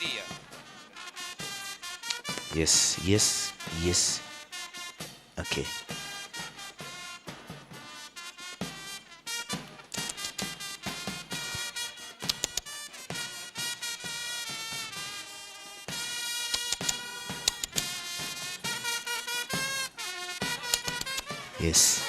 idea. Yes, yes, yes. Okay. Yes.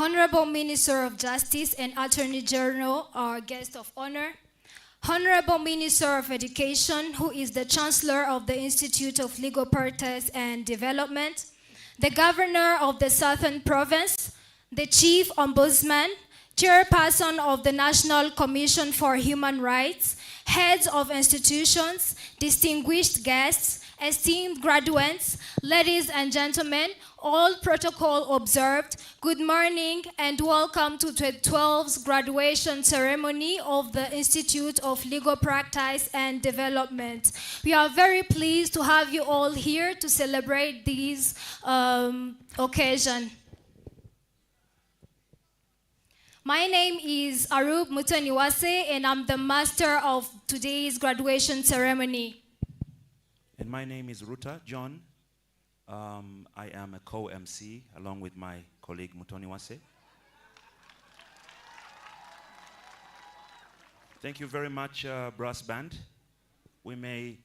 Honorable Minister of Justice and Attorney General, our guest of honor, Honorable Minister of Education, who is the Chancellor of the Institute of Legal Practice and Development, the Governor of the Southern Province, the Chief Ombudsman, Chairperson of the National Commission for Human Rights, heads of institutions, distinguished guests, esteemed graduates, ladies and gentlemen, all protocol observed, good morning and welcome to the 12th graduation ceremony of the Institute of Legal Practice and Development. We are very pleased to have you all here to celebrate this occasion. My name is Arub Mutaniwase and I'm the master of today's graduation ceremony. And my name is Ruta John. I am a co-MC along with my colleague Mutoniwase. Thank you very much, brass band. We may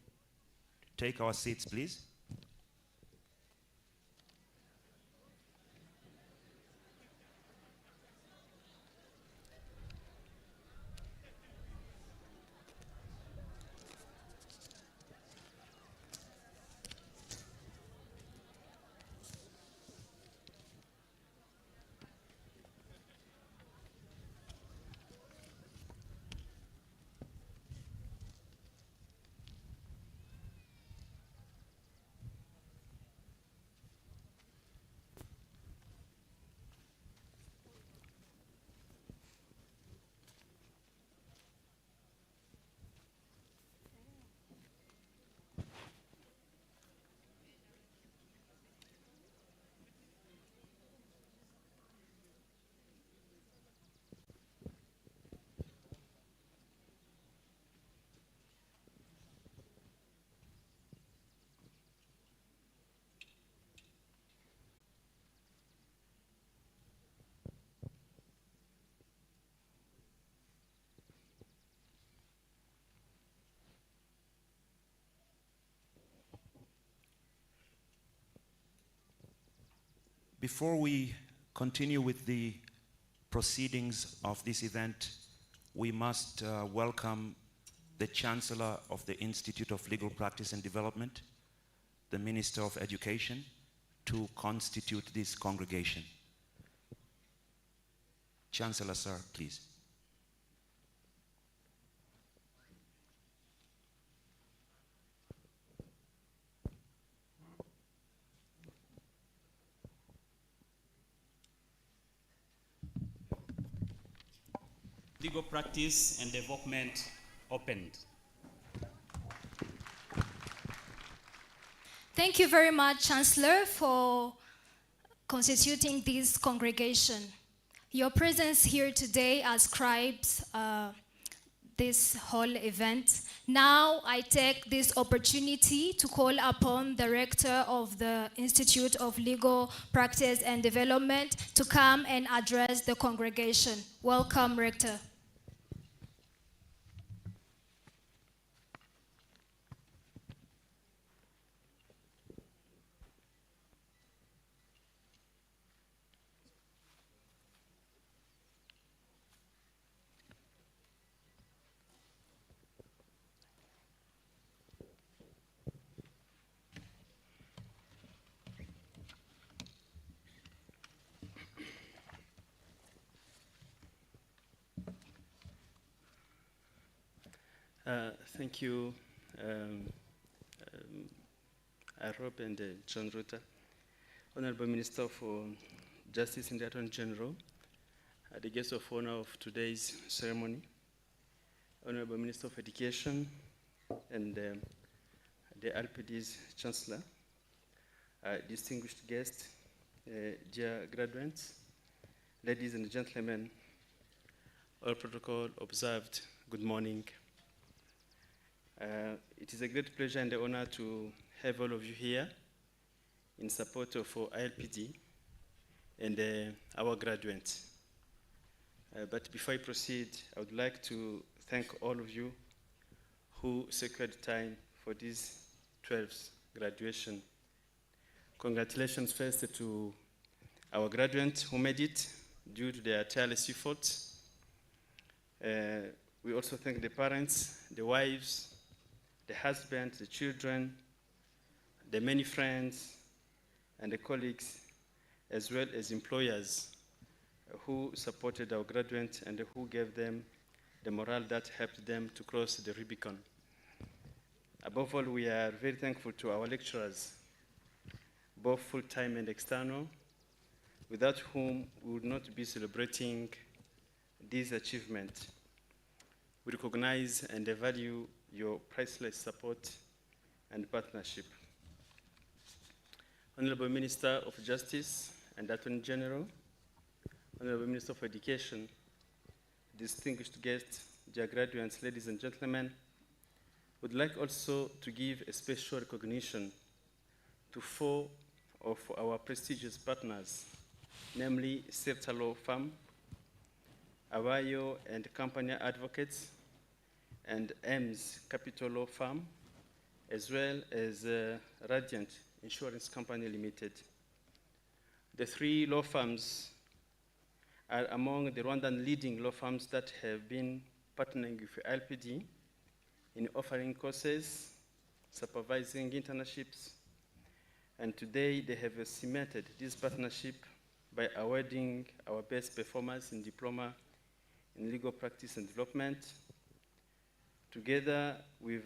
take our seats, please. Before we continue with the proceedings of this event, we must welcome the Chancellor of the Institute of Legal Practice and Development, the Minister of Education, to constitute this congregation. Chancellor, sir, please. Legal practice and development opened. Thank you very much, Chancellor, for constituting this congregation. Your presence here today ascribes this whole event. Now I take this opportunity to call upon the Rector of the Institute of Legal Practice and Development to come and address the congregation. Welcome, Rector. Thank you, Arop and John Ruta, Honorable Minister for Justice and the Attorney General, the guest of honor of today's ceremony, Honorable Minister of Education, and the ILPD's Chancellor, distinguished guests, dear graduates, ladies and gentlemen, all protocol observed, good morning. It is a great pleasure and honor to have all of you here in support of ILPD and our graduates. But before I proceed, I would like to thank all of you who secured time for this 12th graduation. Congratulations first to our graduates who made it, due to their tireless efforts. We also thank the parents, the wives, the husbands, the children, the many friends, and the colleagues, as well as employers who supported our graduates and who gave them the morale that helped them to cross the Rubicon. Above all, we are very thankful to our lecturers, both full-time and external, without whom we would not be celebrating this achievement. We recognize and value your priceless support and partnership. Honorable Minister of Justice and Attorney General, Honorable Minister of Education, distinguished guests, dear graduates, ladies and gentlemen, would like also to give a special recognition to 4 of our prestigious partners, namely Sefta Law Firm, Awayo and Company Advocates, and EMS Capital Law Firm, as well as Radiant Insurance Company Limited. The 3 law firms are among the Rwandan leading law firms that have been partnering with ILPD in offering courses, supervising internships, and today they have cemented this partnership by awarding our best performers in diploma in legal practice and development. Together with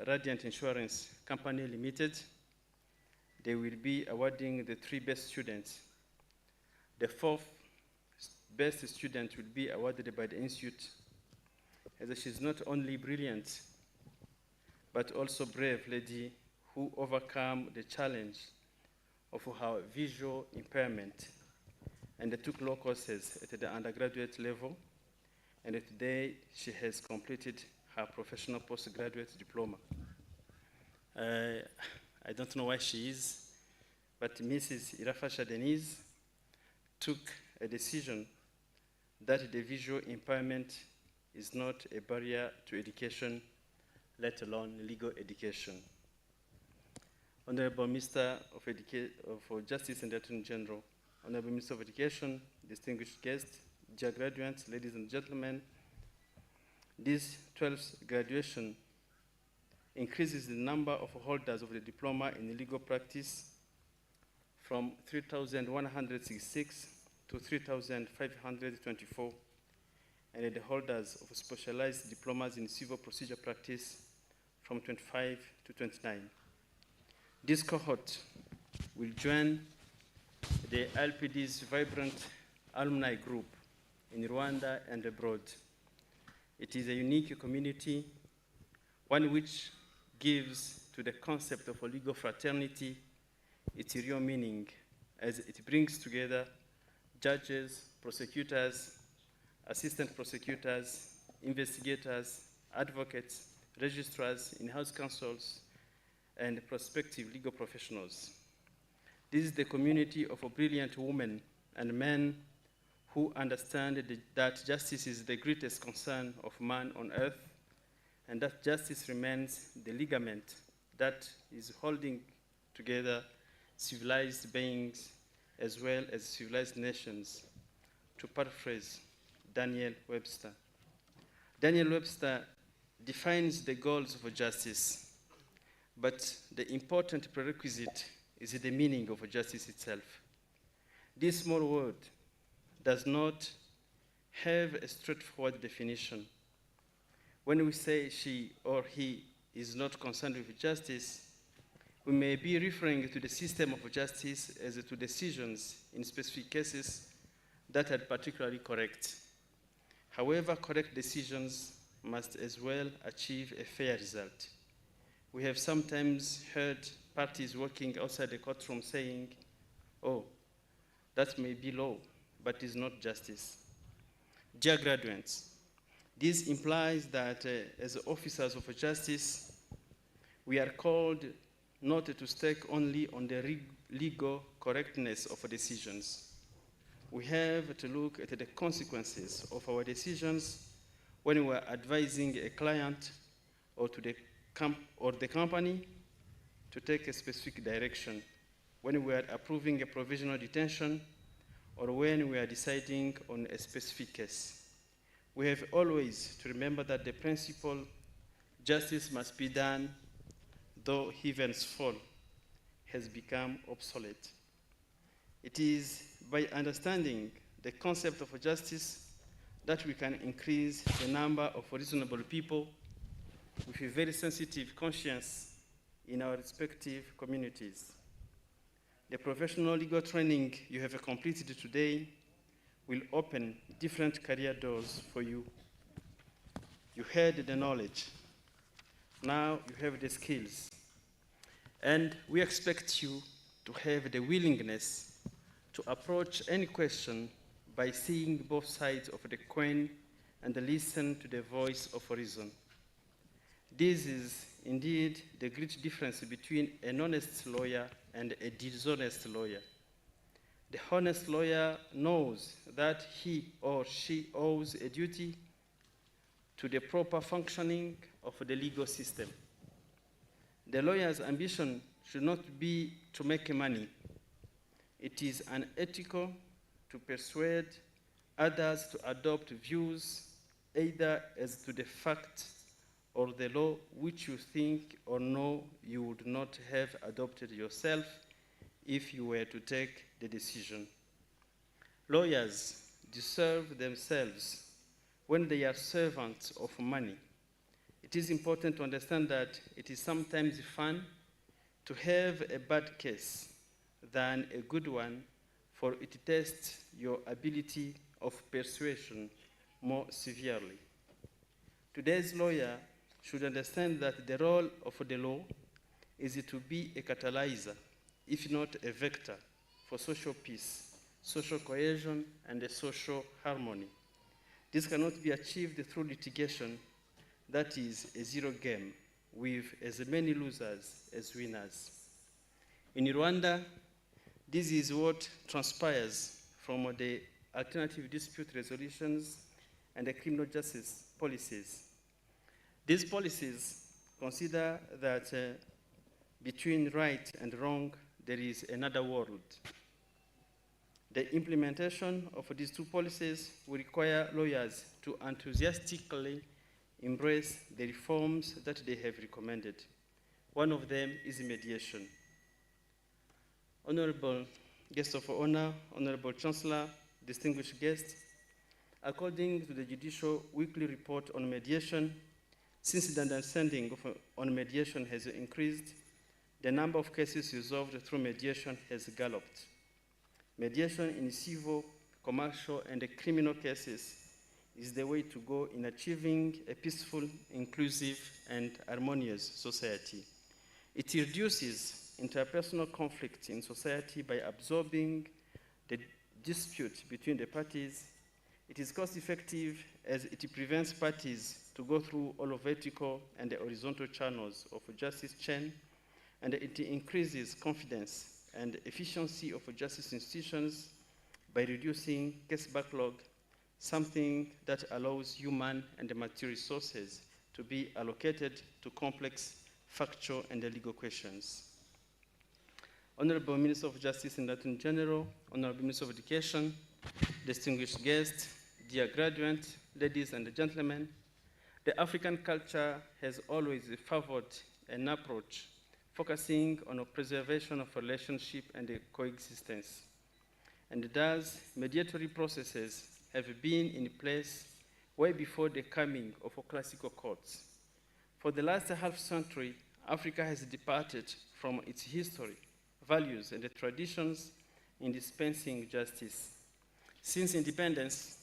Radiant Insurance Company Limited, they will be awarding the 3 best students. The 4th best student will be awarded by the Institute, as she is not only brilliant, but also brave lady who overcome the challenge of her visual impairment and took law courses at the undergraduate level, and today she has completed her professional postgraduate diploma. I don't know why she is, but Mrs. Irafasha Denise took a decision that the visual impairment is not a barrier to education, let alone legal education. Honorable Minister of Justice and Attorney General, Honorable Minister of Education, distinguished guests, dear graduates, ladies and gentlemen, this 12th graduation increases the number of holders of the diploma in legal practice from 3,166 to 3,524, and the holders of specialized diplomas in civil procedure practice from 25 to 29. This cohort will join the ILPD's vibrant alumni group in Rwanda and abroad. It is a unique community, one which gives to the concept of a legal fraternity its real meaning, as it brings together judges, prosecutors, assistant prosecutors, investigators, advocates, registrars, in-house counsels, and prospective legal professionals. This is the community of brilliant women and men who understand that justice is the greatest concern of man on earth, and that justice remains the ligament that is holding together civilized beings as well as civilized nations, to paraphrase Daniel Webster. Daniel Webster defines the goals of justice, but the important prerequisite is the meaning of justice itself. This small word does not have a straightforward definition. When we say she or he is not concerned with justice, we may be referring to the system of justice as to decisions in specific cases that are particularly correct. However, correct decisions must as well achieve a fair result. We have sometimes heard parties working outside the courtroom saying, "Oh, that may be law, but is not justice." Dear graduates, this implies that as officers of justice, we are called not to stake only on the legal correctness of decisions. We have to look at the consequences of our decisions when we are advising a client or the company to take a specific direction, when we are approving a provisional detention, or when we are deciding on a specific case. We have always to remember that the principle, justice must be done though heavens fall, has become obsolete. It is by understanding the concept of justice that we can increase the number of reasonable people with a very sensitive conscience in our respective communities. The professional legal training you have completed today will open different career doors for you. You had the knowledge. Now you have the skills. And we expect you to have the willingness to approach any question by seeing both sides of the coin and listen to the voice of reason. This is indeed the great difference between an honest lawyer and a dishonest lawyer. The honest lawyer knows that he or she owes a duty to the proper functioning of the legal system. The lawyer's ambition should not be to make money. It is unethical to persuade others to adopt views either as to the fact or the law which you think or know you would not have adopted yourself if you were to take the decision. Lawyers deserve themselves when they are servants of money. It is important to understand that it is sometimes fun to have a bad case than a good one, for it tests your ability of persuasion more severely. Today's lawyer should understand that the role of the law is to be a catalyzer, if not a vector, for social peace, social cohesion, and social harmony. This cannot be achieved through litigation that is a zero game, with as many losers as winners. In Rwanda, this is what transpires from the alternative dispute resolutions and the criminal justice policies. These policies consider that between right and wrong, there is another world. The implementation of these two policies will require lawyers to enthusiastically embrace the reforms that they have recommended. One of them is mediation. Honorable guest of honor, Honorable Chancellor, distinguished guests, according to the Judicial Weekly Report on Mediation, since the understanding on mediation has increased, the number of cases resolved through mediation has galloped. Mediation in civil, commercial, and criminal cases is the way to go in achieving a peaceful, inclusive, and harmonious society. It reduces interpersonal conflict in society by absorbing the dispute between the parties. It is cost-effective as it prevents parties to go through all of vertical and the horizontal channels of a justice chain, and it increases confidence and efficiency of justice institutions by reducing case backlog, something that allows human and material resources to be allocated to complex factual and legal questions. Honorable Minister of Justice and Attorney General, Honorable Minister of Education, distinguished guests, dear graduates, ladies and gentlemen, the African culture has always favored an approach focusing on a preservation of relationship and coexistence. And thus, mediatory processes have been in place way before the coming of classical courts. For the last half century, Africa has departed from its history, values, and the traditions in dispensing justice. Since independence,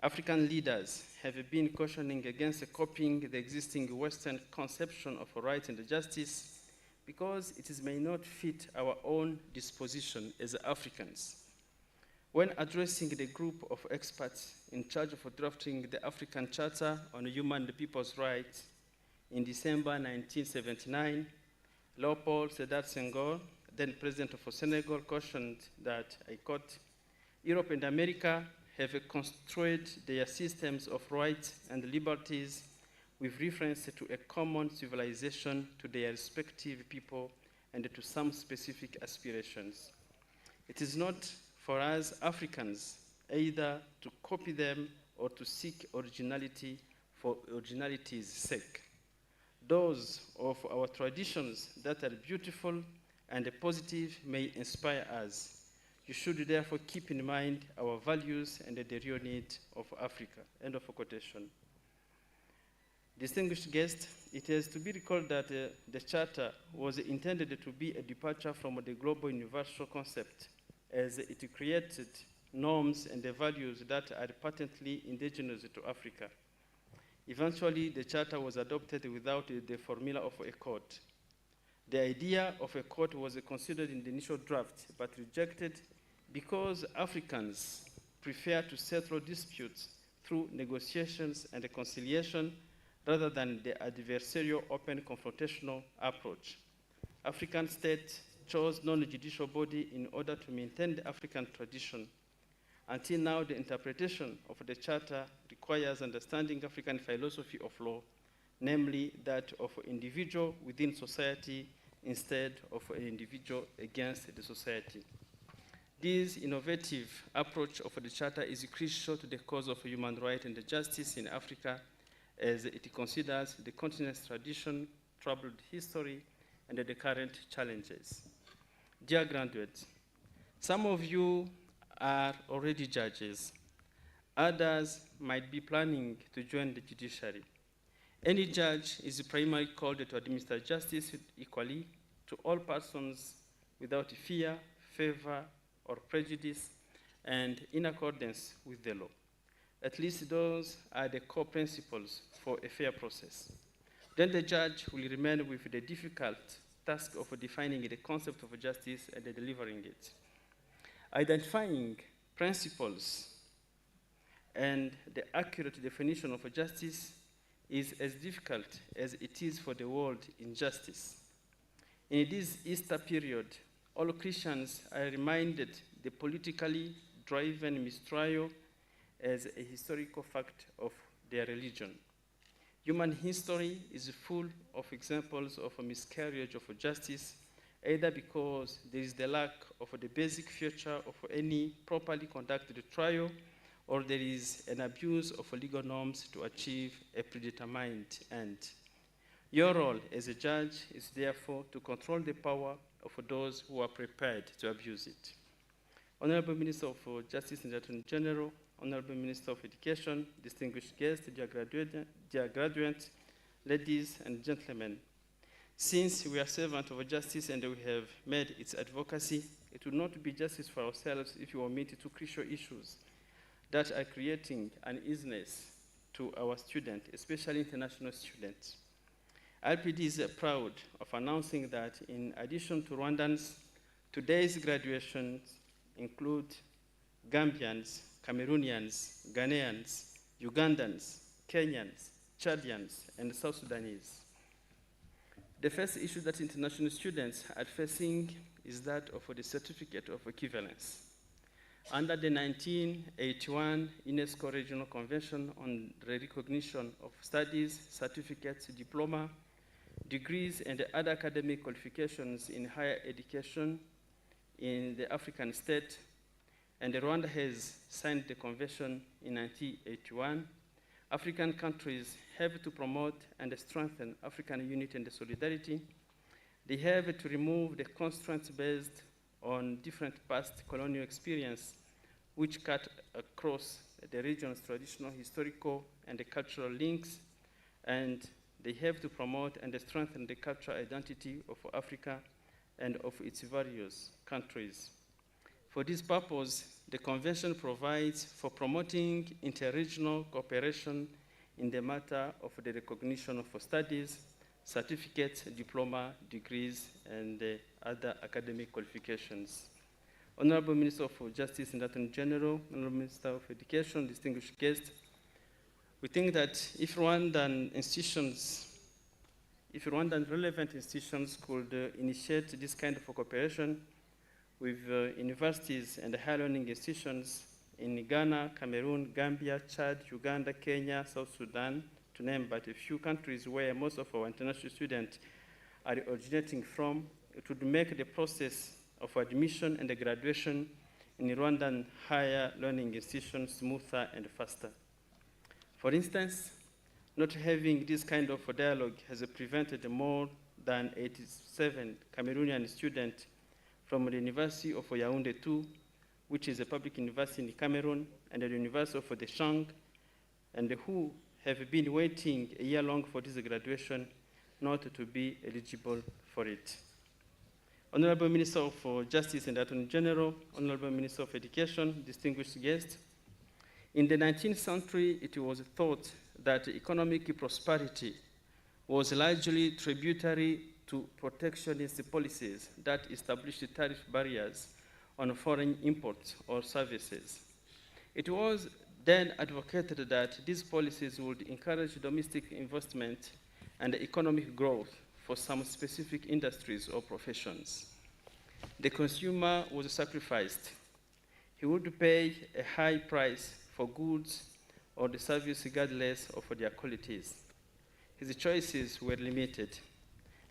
African leaders have been cautioning against copying the existing Western conception of right and justice because it may not fit our own disposition as Africans. When addressing the group of experts in charge of drafting the African Charter on Human and People's Rights in December 1979, Leopold Sédar Senghor, then President of Senegal, cautioned that, I quote, "Europe and America have construed their systems of rights and liberties with reference to a common civilization, to their respective people, and to some specific aspirations. It is not for us Africans either to copy them or to seek originality for originality's sake. Those of our traditions that are beautiful and positive may inspire us. You should therefore keep in mind our values and the real need of Africa. End of quotation. Distinguished guests, it is to be recalled that the Charter was intended to be a departure from the global universal concept, as it created norms and the values that are patently indigenous to Africa. Eventually, the Charter was adopted without the formula of a court. The idea of a court was considered in the initial draft, but rejected because Africans prefer to settle disputes through negotiations and conciliation rather than the adversarial open confrontational approach. African states chose non-judicial body in order to maintain the African tradition. Until now, the interpretation of the Charter requires understanding African philosophy of law, namely that of an individual within society instead of an individual against the society. This innovative approach of the Charter is crucial to the cause of human rights and justice in Africa, as it considers the continent's tradition, troubled history, and the current challenges. Dear graduates, some of you are already judges. Others might be planning to join the judiciary. Any judge is primarily called to administer justice equally to all persons without fear, favor, or prejudice, and in accordance with the law. At least those are the core principles for a fair process. Then the judge will remain with the difficult task of defining the concept of justice and delivering it. Identifying principles and the accurate definition of justice is as difficult as it is for the word injustice. In this Easter period, all Christians are reminded the politically driven mistrial as a historical fact of their religion. Human history is full of examples of a miscarriage of justice, either because there is the lack of the basic feature of any properly conducted trial, or there is an abuse of legal norms to achieve a predetermined end. Your role as a judge is therefore to control the power of those who are prepared to abuse it. Honorable Minister of Justice and Attorney General, Honorable Minister of Education, distinguished guests, dear graduates, ladies and gentlemen, since we are servants of justice and we have made its advocacy, it will not be justice for ourselves if we omit two crucial issues that are creating uneasiness to our students, especially international students. ILPD is proud of announcing that in addition to Rwandans, today's graduations include Gambians, Cameroonians, Ghanaians, Ugandans, Kenyans, Chadians, and South Sudanese. The first issue that international students are facing is that of the certificate of equivalence. Under the 1981 UNESCO Regional Convention on the Recognition of Studies, Certificates, Diploma, Degrees, and other academic qualifications in higher education in the African state, and Rwanda has signed the convention in 1981, African countries have to promote and strengthen African unity and solidarity. They have to remove the constraints based on different past colonial experience which cut across the region's traditional, historical, and cultural links, and they have to promote and strengthen the cultural identity of Africa and of its various countries. For this purpose, the Convention provides for promoting interregional cooperation in the matter of the recognition of studies, certificates, diploma, degrees, and other academic qualifications. Honorable Minister of Justice and Attorney General, Honorable Minister of Education, distinguished guests, we think that if Rwandan relevant institutions could initiate this kind of cooperation with universities and higher learning institutions in Ghana, Cameroon, Gambia, Chad, Uganda, Kenya, South Sudan, to name but a few countries where most of our international students are originating from, it would make the process of admission and graduation in Rwandan higher learning institutions smoother and faster. For instance, not having this kind of dialogue has prevented more than 87 Cameroonian students from the University of Yaoundé II, which is a public university in Cameroon, and the University of Deschamps, and who have been waiting a year long for this graduation not to be eligible for it. Honorable Minister of Justice and Attorney General, Honorable Minister of Education, distinguished guests, in the 19th century, it was thought that economic prosperity was largely tributary to protectionist policies that established tariff barriers on foreign imports or services. It was then advocated that these policies would encourage domestic investment and economic growth for some specific industries or professions. The consumer was sacrificed. He would pay a high price for goods or the service regardless of their qualities. His choices were limited.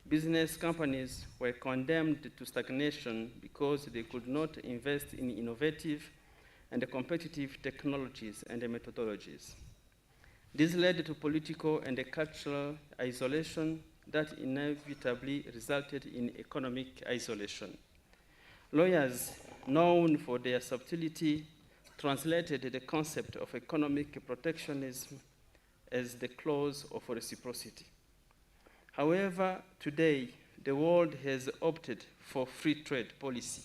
Business companies were condemned to stagnation because they could not invest in innovative and competitive technologies and methodologies. This led to political and cultural isolation that inevitably resulted in economic isolation. Lawyers, known for their subtlety, translated the concept of economic protectionism as the clause of reciprocity. However, today, the world has opted for free trade policy.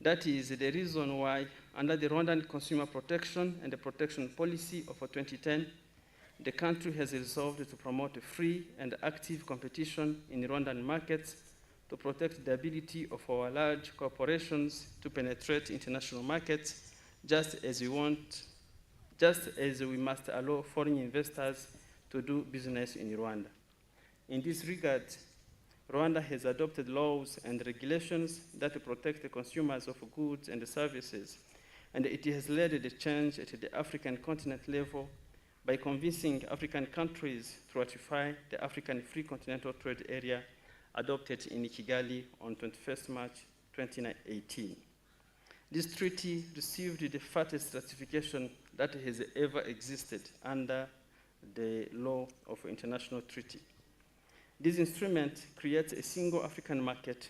That is the reason why, under the Rwandan Consumer Protection and the Protection Policy of 2010, the country has resolved to promote free and active competition in Rwandan markets to protect the ability of our large corporations to penetrate international markets, just as we must allow foreign investors to do business in Rwanda. In this regard, Rwanda has adopted laws and regulations that protect the consumers of goods and services, and it has led the change at the African continent level by convincing African countries to ratify the African Free Continental Trade Area adopted in Kigali on 21st March 2018. This treaty received the fattest ratification that has ever existed under the law of international treaty. This instrument creates a single African market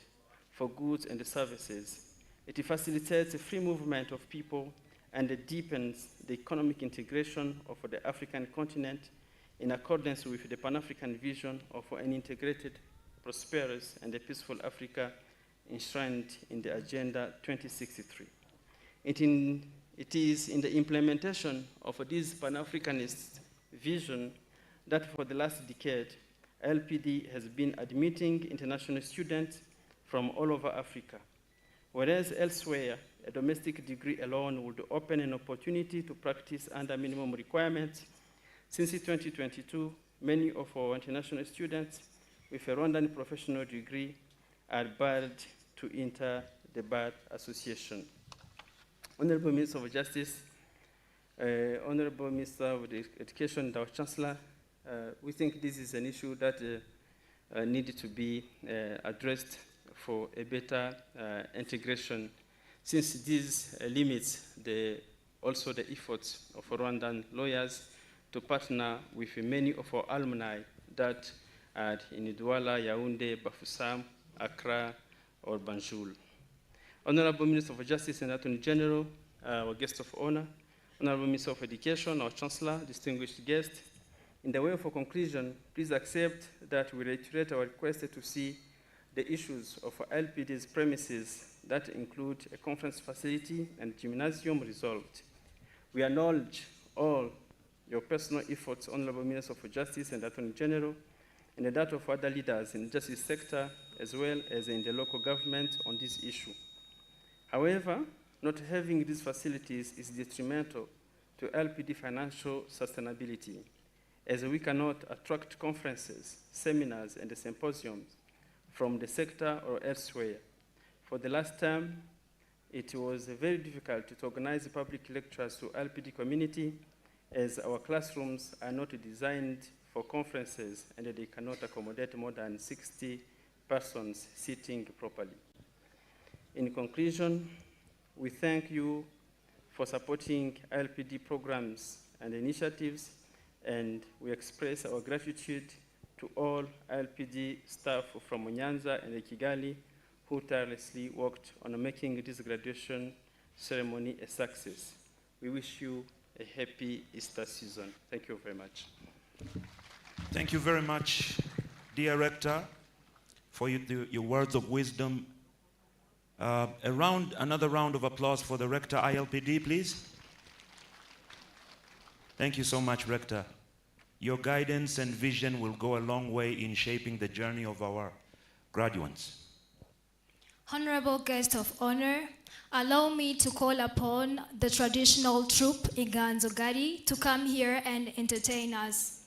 for goods and services. It facilitates the free movement of people and it deepens the economic integration of the African continent in accordance with the Pan-African vision of an integrated, prosperous, and a peaceful Africa enshrined in the Agenda 2063. It is in the implementation of this Pan-Africanist vision that for the last decade, ILPD has been admitting international students from all over Africa, whereas elsewhere, a domestic degree alone would open an opportunity to practice under minimum requirements. Since 2022, many of our international students with a Rwandan professional degree are barred to enter the Bar Association. Honorable Minister of Justice, Honorable Minister of Education, our Chancellor, we think this is an issue that needed to be addressed for a better integration, since this limits also the efforts of Rwandan lawyers to partner with many of our alumni that are in Douala, Yaoundé, Bafoussam, Accra, or Banjul. Honorable Minister of Justice and Attorney General, our guest of honor, Honorable Minister of Education, our Chancellor, distinguished guests, in the way of a conclusion, please accept that we reiterate our request to see the issues of ILPD's premises that include a conference facility and gymnasium resolved. We acknowledge all your personal efforts, Honorable Minister of Justice and Attorney General, and that of other leaders in the justice sector, as well as in the local government on this issue. However, not having these facilities is detrimental to ILPD financial sustainability, as we cannot attract conferences, seminars, and symposiums from the sector or elsewhere. For the last term, it was very difficult to organize public lectures to ILPD community, as our classrooms are not designed for conferences and they cannot accommodate more than 60 persons sitting properly. In conclusion, We thank you for supporting ILPD programs and initiatives, and we express our gratitude to all ILPD staff from Nyanza and Kigali who tirelessly worked on making this graduation ceremony a success. We wish you a happy Easter season. Thank you very much. Thank you very much, dear Rector, for your words of wisdom. Another round of applause for the Rector ILPD, please. Thank you so much, Rector. Your guidance and vision will go a long way in shaping the journey of our graduates. Honorable guest of honor, allow me to call upon the traditional troupe Inganzo Gari to come here and entertain us.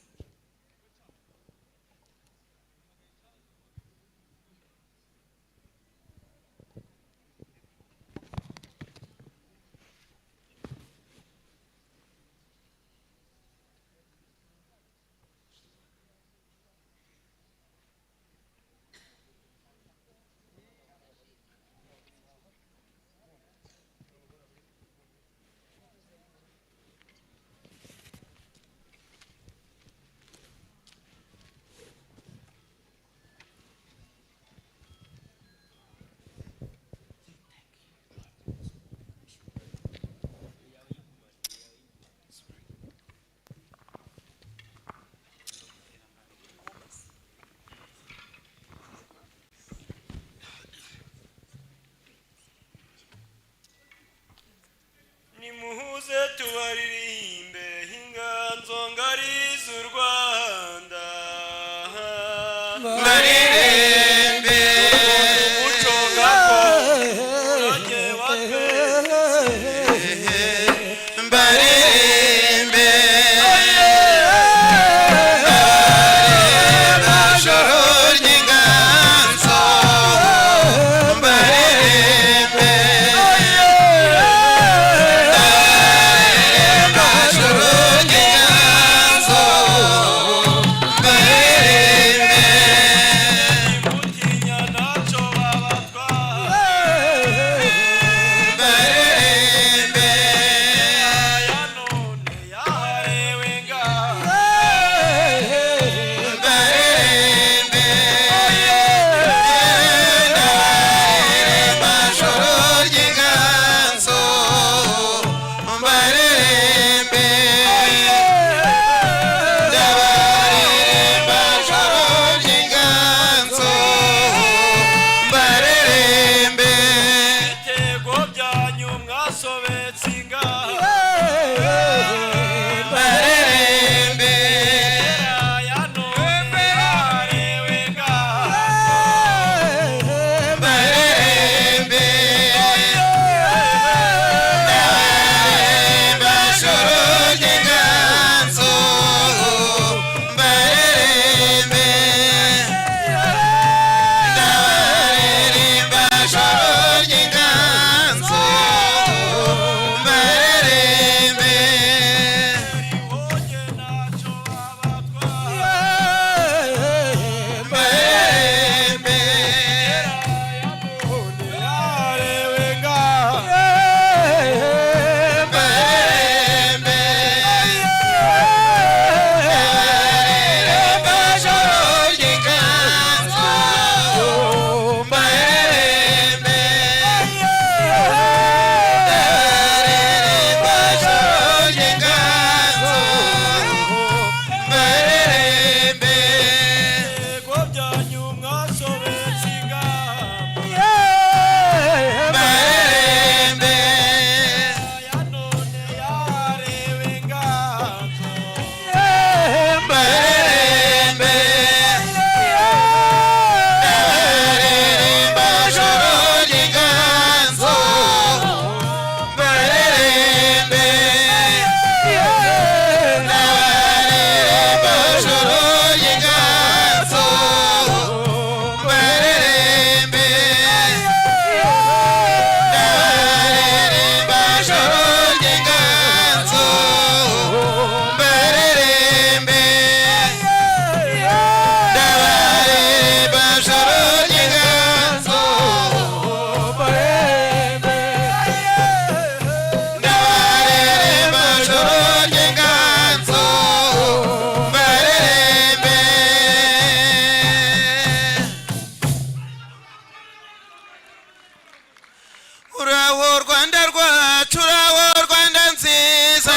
uraho Rwanda rwacu uraho Rwanda nziza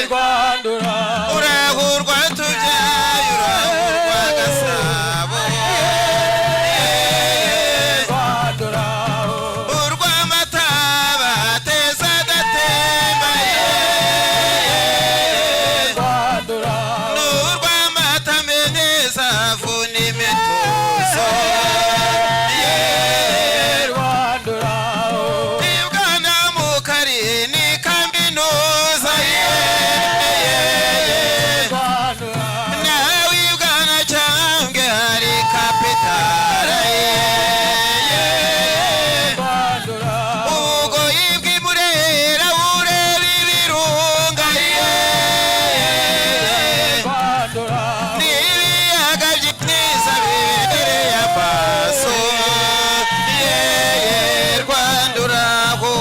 Rwanda uraho rwatubyaye uraho rwagasabo Rwanda urw'amata bateza adatemba Rwanda n'urw'amata meneza avuna imitozo ibwana mu karini kaminuza nawe ibwana cyangwa hari kapitara ubugoyi bw'imurera bureba ibirunga n'ibiyaga by'imyiza bibereye amaso Rwanda uraho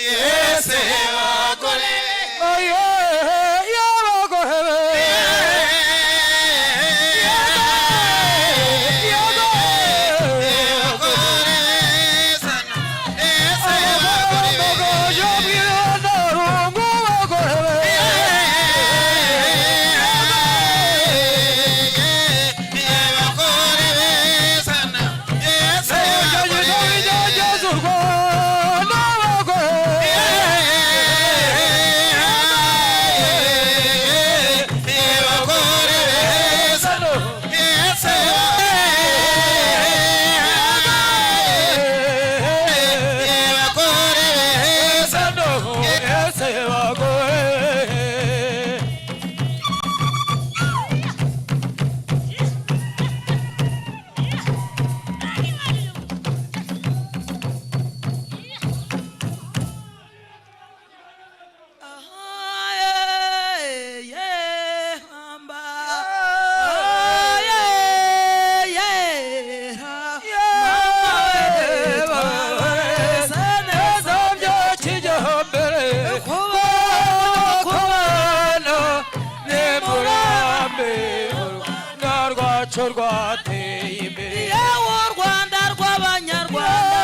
yese bagore rwateye imbere yewe u Rwanda rw'abanyarwanda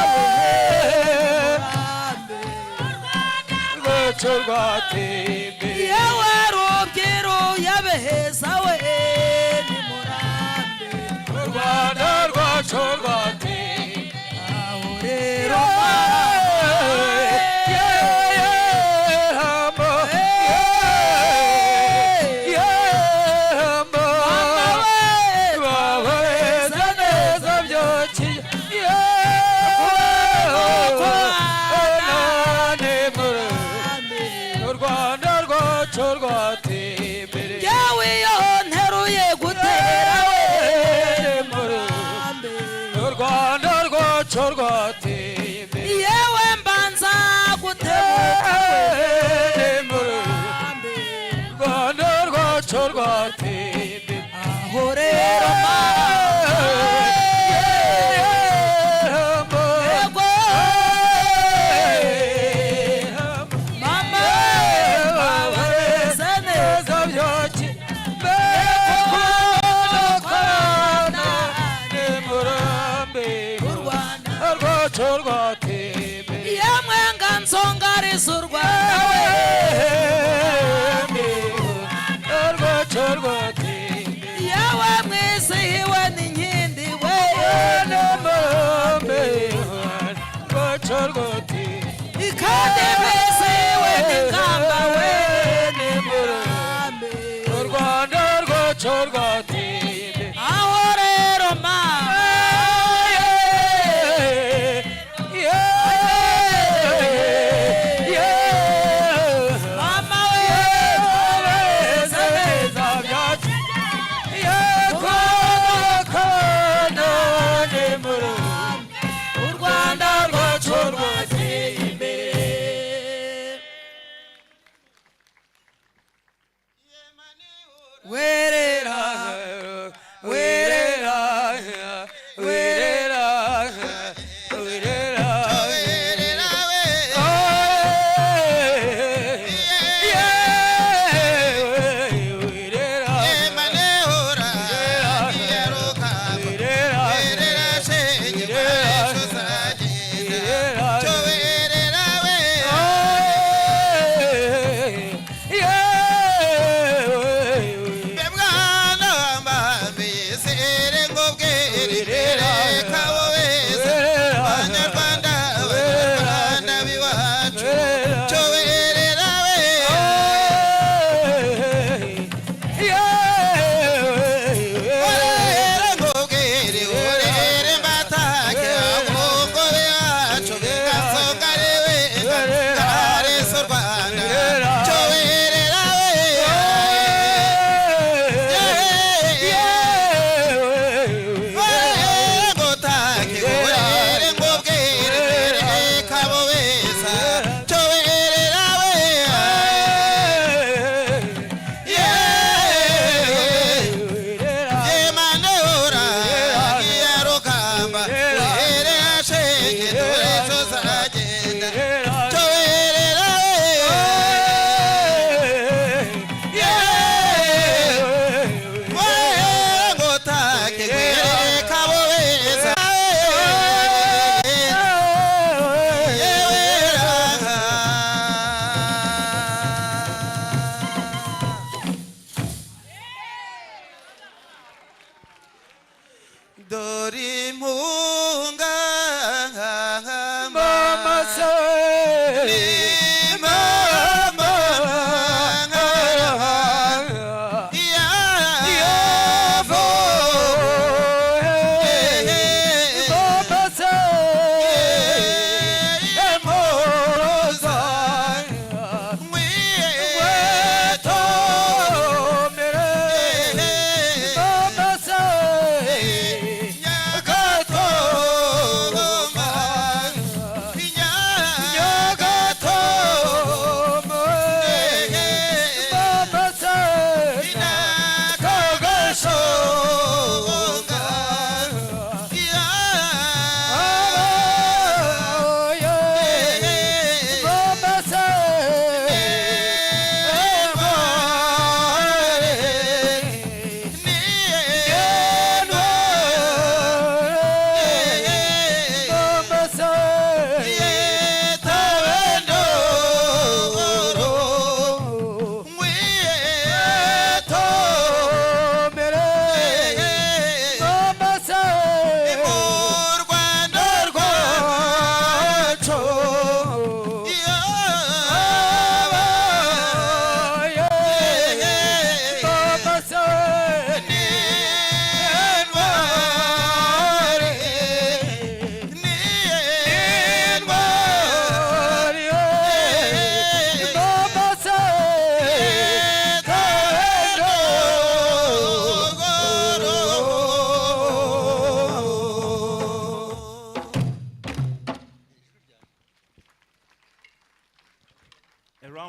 rwacu rwateye imbere yewe rubyiru yabeheza we nimurambe u Rwanda rwacu rwateye imbere aho rero yewe yo nteruye gutera we u Rwanda rwacu rwateye imbere yewe mbanza gutebuka u Rwanda rwacu rwateye imbere aho rero yamwe ngansongariza u Rwanda we rwacu rwateye imbere yewe mwisi ndemesiwe n'ingamba we u Rwanda rwacu rwateye imbere aho rero mama mama we u Rwanda rwacu rwateye imbere werera werera werera werera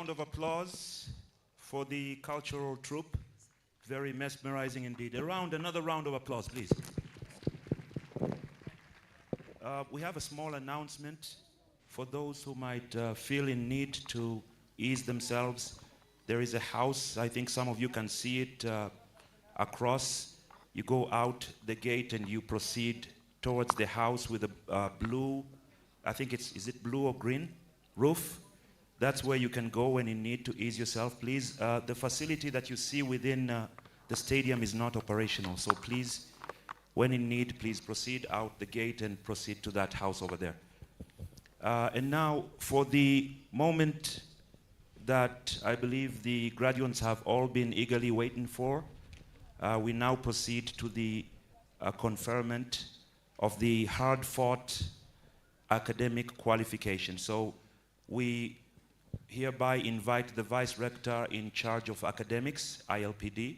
round of applause for the cultural troupe. Very mesmerizing indeed. Another round of applause, please. We have a small announcement for those who might feel in need to ease themselves. There is a house, I think some of you can see it across. You go out the gate and you proceed towards the house with a blue, I think is it blue or green roof? That's where you can go when you need to ease yourself, please. The facility that you see within the stadium is not operational, so please, when in need, please proceed out the gate and proceed to that house over there. And now, for the moment that I believe the graduates have all been eagerly waiting for, we now proceed to the conferment of the hard-fought academic qualification. So we hereby invite the Vice Rector in charge of academics, ILPD,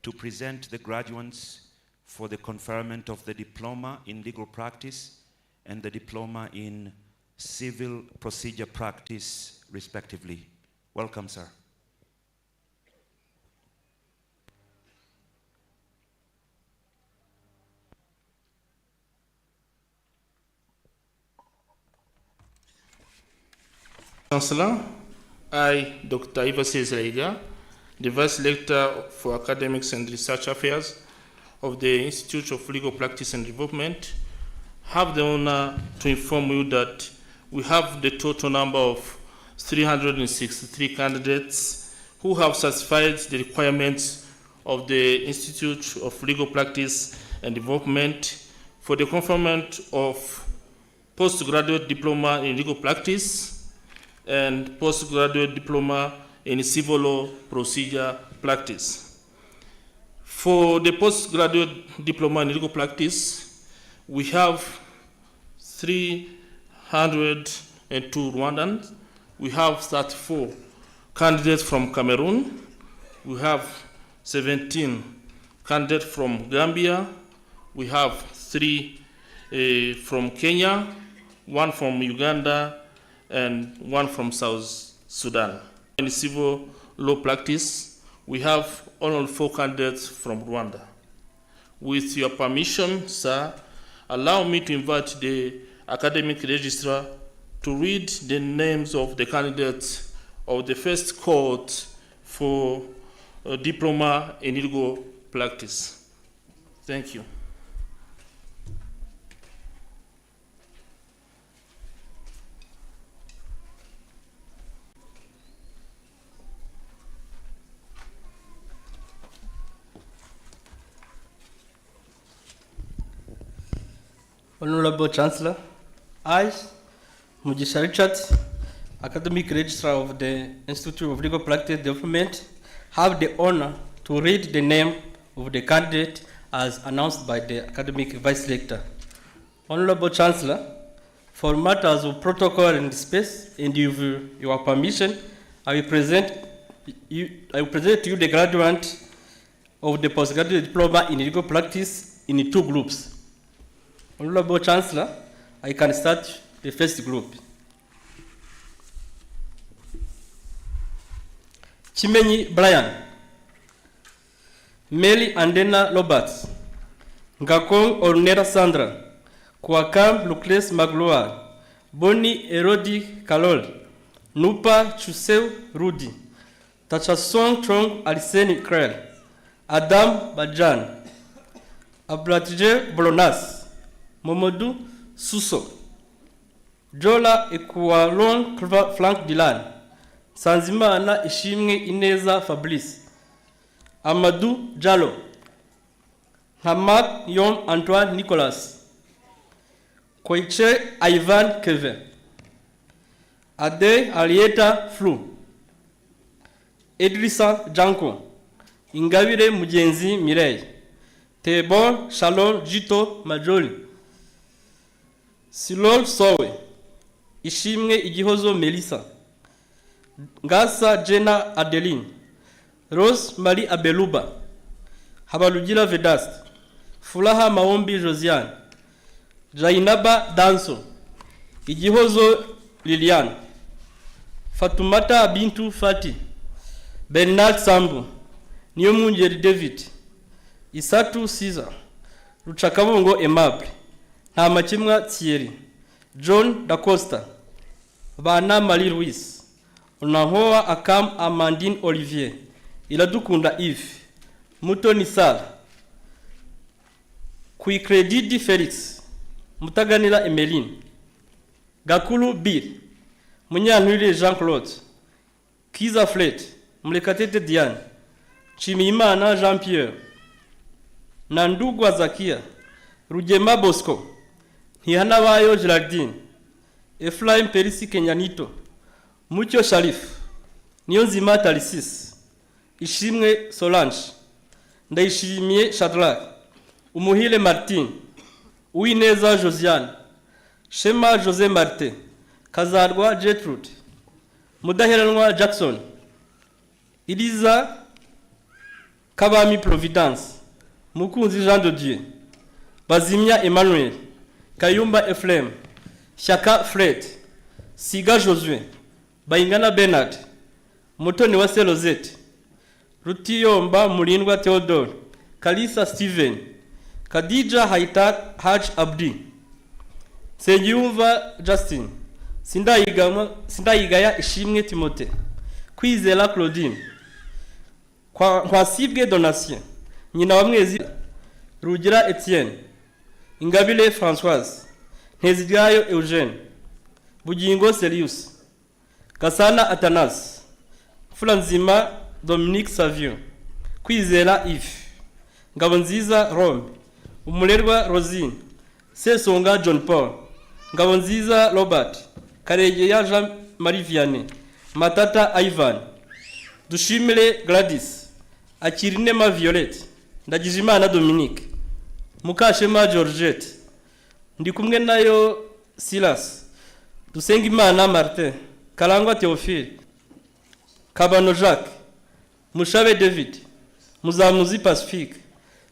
to present the graduates for the conferment of the diploma in legal practice and the diploma in civil procedure practice, respectively. Welcome, sir. Chancellor, I, Dr. Ivasis Reiga, the Vice Rector for Academics and Research Affairs of the Institute of Legal Practice and Development, have the honor to inform you that we have the total number of 363 candidates who have satisfied the requirements of the Institute of Legal Practice and Development for the conferment of postgraduate diploma in legal practice and postgraduate diploma in civil law procedure practice. For the postgraduate diploma in legal practice, we have 302 Rwandans. We have 34 candidates from Cameroon. We have 17 candidates from Gambia. We have 3 from Kenya, 1 from Uganda, and 1 from South Sudan. In civil law practice, we have only 4 candidates from Rwanda. With your permission, sir, allow me to invite the academic registrar to read the names of the candidates of the first cohort for a diploma in legal practice. Thank you. Honorable Chancellor, I, Mugisha Richard, Academic Registrar of the Institute of Legal Practice Development, have the honor to read the name of the candidate as announced by the Academic Vice Rector. Honorable Chancellor, for matters of protocol and space, and with your permission, I will present to you the graduate of the postgraduate diploma in legal practice in 2 groups. Honorable Chancellor, I can start the first group. Chimenyi Brian, Mary Andena Roberts, Ngakong Ornera Sandra, Kwakam Lucrece Magloire, Boni Erodi Kalol, Nupa Chuseu Rudi, Tachasong Trong Arsene Krell, Adam Bajan, Ablatije Bolonas, Momodou Suso, Jola Ekualon Frank Dylan, Sanzimana Ishimwe Ineza Fabrice, Amadou Diallo, Hamad Yom Antoine Nicolas, Koiche Ivan Kevin, Ade Alieta Flu, Edrissa Janko, Ingabire Mujenzi Mireille, Tebon Shalom Jito Majoli, Silol Sowe, Ishimwe Igihozo Melissa, Ngasa Jena Adeline, Rose Marie Abeluba, Habalujila Vedast, Fulaha Maombi Josiane, Jainaba Danso, Igihozo Liliane, Fatumata Bintu Fati, Bernard Sambu, Nyomunjeri David, Isatu Caesar, Ruchakabongo Aimable, Ntamakimwa Thierry, John Da Costa, Bana Marie Louise, Unahoa Akam Amandine Olivier, Iladukunda Yves, Mutoni Sara, Kuikredidi Felix, Mutaganila Emeline, Gakulu Bill, Munyanwile Jean-Claude, Kiza Flet, Mlekatete Diane, Chimimana Jean-Pierre, Nandugwa Zakia, Rugema Bosco, Hihanabayo Geraldine, Ephraim Perisi Kenyanito, Mucyo Sharif, Niyonzima Talisis, Ishimwe Solange, Ndayishimiye Shadrach, Umuhile Martin, Uwineza Josiane, Shema Jose Martin, Kazarwa Gertrude, Mudaheranwa Jackson, Iliza Kabami Providence, Mukunzi Jean de Dieu, Bazimya Emmanuel, Kayumba Ephraim, Shaka Fred, Siga Josué, Bayingana Bernard, Mutoni Wase Rosette, Rutiyomba Mulindwa Theodore, Kalisa Steven, Khadija Haitat Haj Abdi, Nsengiyumva Justin, Sindayigaya Ishimwe Timothée, Kwizera Claudine, Nkwasibwe Donatien, Nyina wa Mwezi, Rugira Etienne, Ingabire Françoise, Nteziryayo Eugène, Bugingo Serius, Gasana Athanas, Fulanzima Dominique Savio, Kwizera Yves, Ngabonziza Rome, Umurerwa Rosine, Sesonga John Paul, Ngabonziza Robert, Karegeya Jean Marie Vianney, Matata Ivan, Dushimire Gladys, Akirinema Violette, Ndagijimana Dominique, Mukashema Georgette, Ndikumwe nayo Silas, Dusengimana Martin, Kalangwa Theophile, Kabano Jacques, Mushabe David, Muzamuzi Pacifique,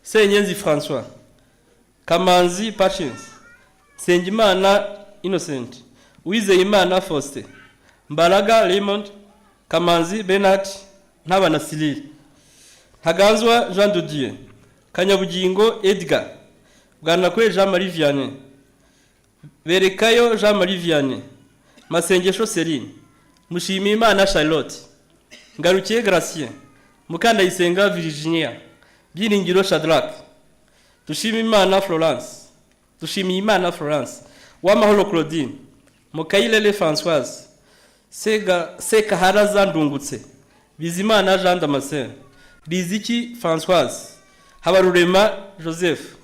Senyenzi François, Kamanzi Patience, Sengimana Innocent, Uwizeyimana Faustin, Mbaraga Raymond, Kamanzi Bernard, Ntabana Cyril, Ntaganzwa Jean de Dieu, Kanyabugingo Edgar, Bwanakwe Jean Marie Vianney, Berekayo Jean Marie Vianney, Masengesho Celine, Mushimiyimana Charlotte, Ngarukiye Gratien, Mukandayisenga Virginia, Byiringiro Shadrach, Dushimiyimana Florence, Uwamahoro Claudine, Mukayilele Françoise, Sekaharaza Ndungutse, Bizimana Jean Damascene, Riziki Françoise, Habarurema Joseph,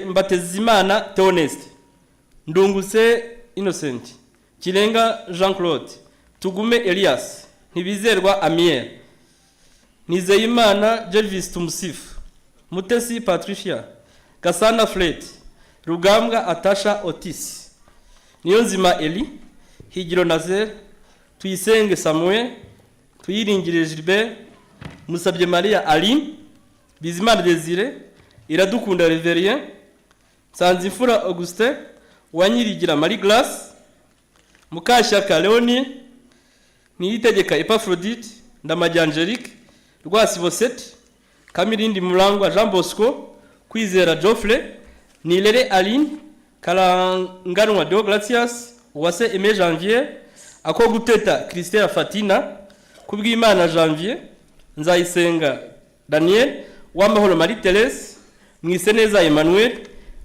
Mbatezimana Theoneste, Ndungutse Innocent, Kirenga Jean-Claude, Tugume Elias, Ntibizerwa Amiel, Nizeyimana Jervis Tumusifu, Mutesi Patricia, Gasana Fred, Rugambwa Atasha Otis, Niyonzima Eli, Higiro Nazer, Tuyisenge Samuel, Tuyiringire Gilbert, Musabye Maria Aline, Bizimana Desire, Iradukunda Reverien, Sanzimfura Augustin, Uwanyirigira Marie Glace, Mukashyaka Leonie, Niyitegeka Epaphrodite, Ndamage Angelique, Rwasibo Seth, Kamirindi Murangwa Jean Bosco, Kwizera Geoffrey, Nilere Aline, Kalanganwa Deogratias, Uwase Aimé Janvier, Akoguteta Christelle Fatina, Kubwimana Janvier, Nzayisenga Daniel, Uwamahoro Marie Thérèse, Mwiseneza Emmanuel,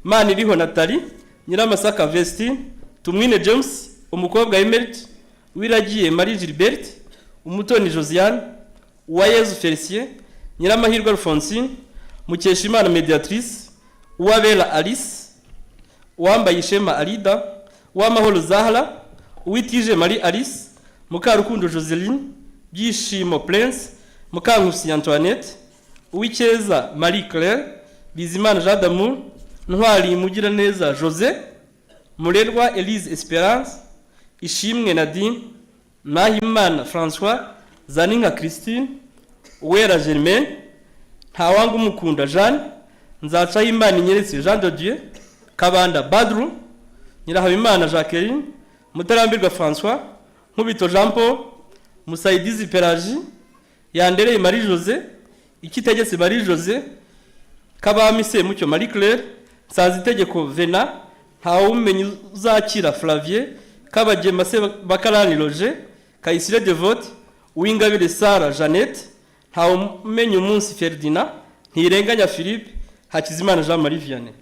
Maniriho Nathalie, Nyiramasaka Vestine, Tumwine James, Umukobwa Emerit, Wiragiye Marie Gilbert, Umutoni Josiane, Uwayezu Felicien, Nyiramahirwe Alphonsine, Mukeshimana Mediatrice, Uwabera Alice, Uwambayishema Alida, Uwamahoro Zahara, Uwitije Marie Alice, Mukarukundo Joseline, Byishimo Prince, Mukankusi Antoinette, Uwicyeza Marie Claire, Bizimana Jean d'Amour, Ntwari Mugiraneza José, Murerwa Elise Esperance, Ishimwe Nadine, Nahimana François, Zaninka Christine, Uwera Germain, Ntawanga Umukunda Jeanne, Nzacayimana Nyeretse Jean de Dieu, Kabanda Badru, Nyirahabimana Jacqueline, Mutarambirwa François, Nkubito Jean Paul, Musaidizi Pelagie, Yandereye Marie José, Ikitegetse Marie José, Kabami Semucyo Marie Claire, Nsanzitegeko Vena, Ntawumenye Uzakira Flavier, Kabagema Bakarani Roger, Kayisire Devote, Uwingabire Sara Jeannette, Ntawumenye Umunsi Ferdinand, Ntirenganya Philippe, Hakizimana Jean Marie Vianney.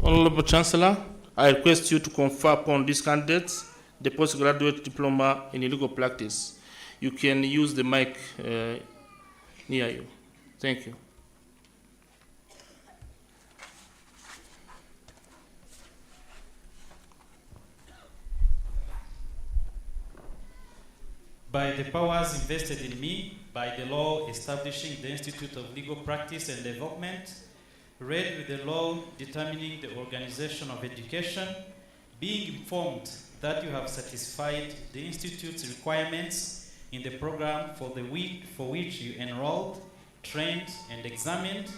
Honorable Chancellor, I request you to confer upon these candidates the postgraduate diploma in legal practice. You can use the mic near you. Thank you. by the powers invested in me by the law establishing the Institute of Legal Practice and Development, read with the law determining the organization of education, being informed that you have satisfied the Institute's requirements in the program for which you enrolled, trained, and examined,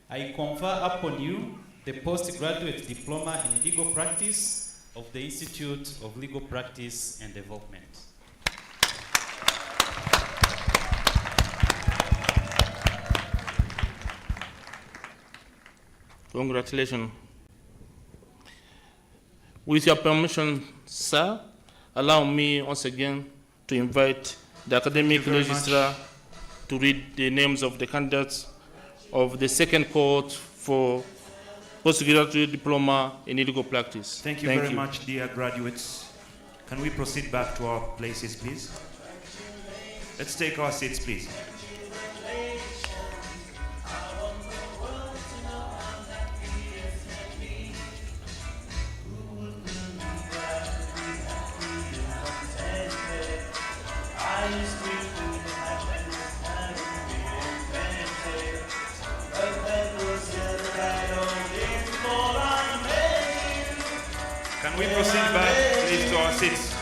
I confer upon you the postgraduate diploma in legal practice of the Institute of Legal Practice and Development. Congratulations. With your permission, sir, allow me once again to invite the academic registrar to read the names of the candidates of the second cohort for postgraduate diploma in legal practice. Thank you very much, dear graduates. Can we proceed back to our places, please? Let's take our seats, please. Can we proceed back, please, to our seats?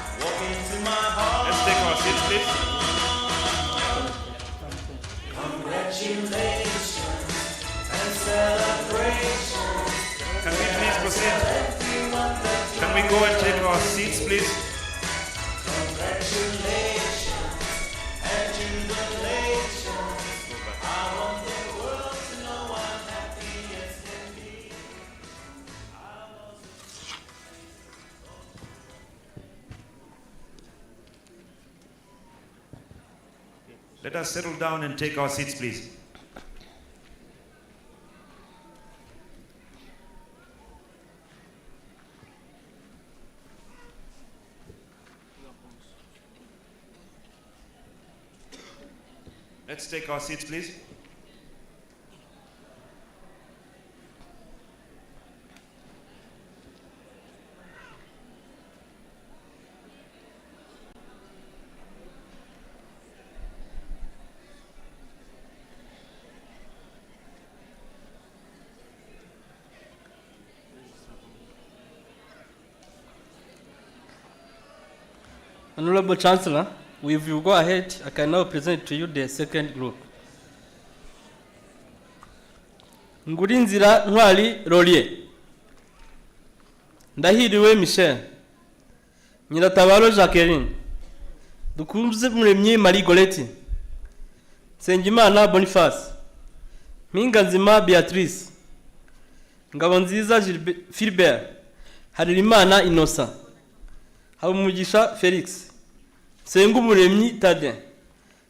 Let's take our seats, please. Congratulations and celebrations. Can we please proceed? Can we go and take our seats, please? Congratulations and jubilations. I want the world to know I'm happy as can be. Let us settle down and take our seats, please. Let's take our seats, please. Honorable Chancellor, if you go ahead, I can now present to you the second group. Ngurinzira Ntwali Rolier, Ndahiriwe Michel, Nyiratabaro Jacqueline, Dukunze Muremyi Marie Goleti, Nsengimana Boniface, Mpinganzima Beatrice, Ngabonziza Philbert, Haririmana Innocent, Habumugisha Felix, Sengumuremyi Tadin,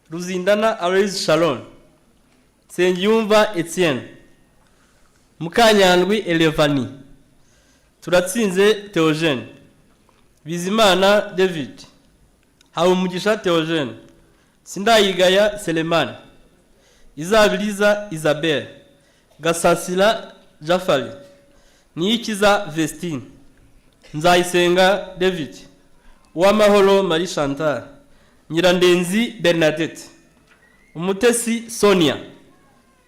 Ruzindana Aloys Sharon, Sengiyumva Etienne, Mukanyandwi Elevani, Turatsinze Theogene, Bizimana David, Habumugisha Theogene, Sindayigaya Selemani, Izabiliza Isabelle, Gasasira Jafari, Niyikiza Vestine, Nzayisenga David, Uwamahoro Marie Chantal, Nyirandenzi Bernadette, Umutesi Sonia,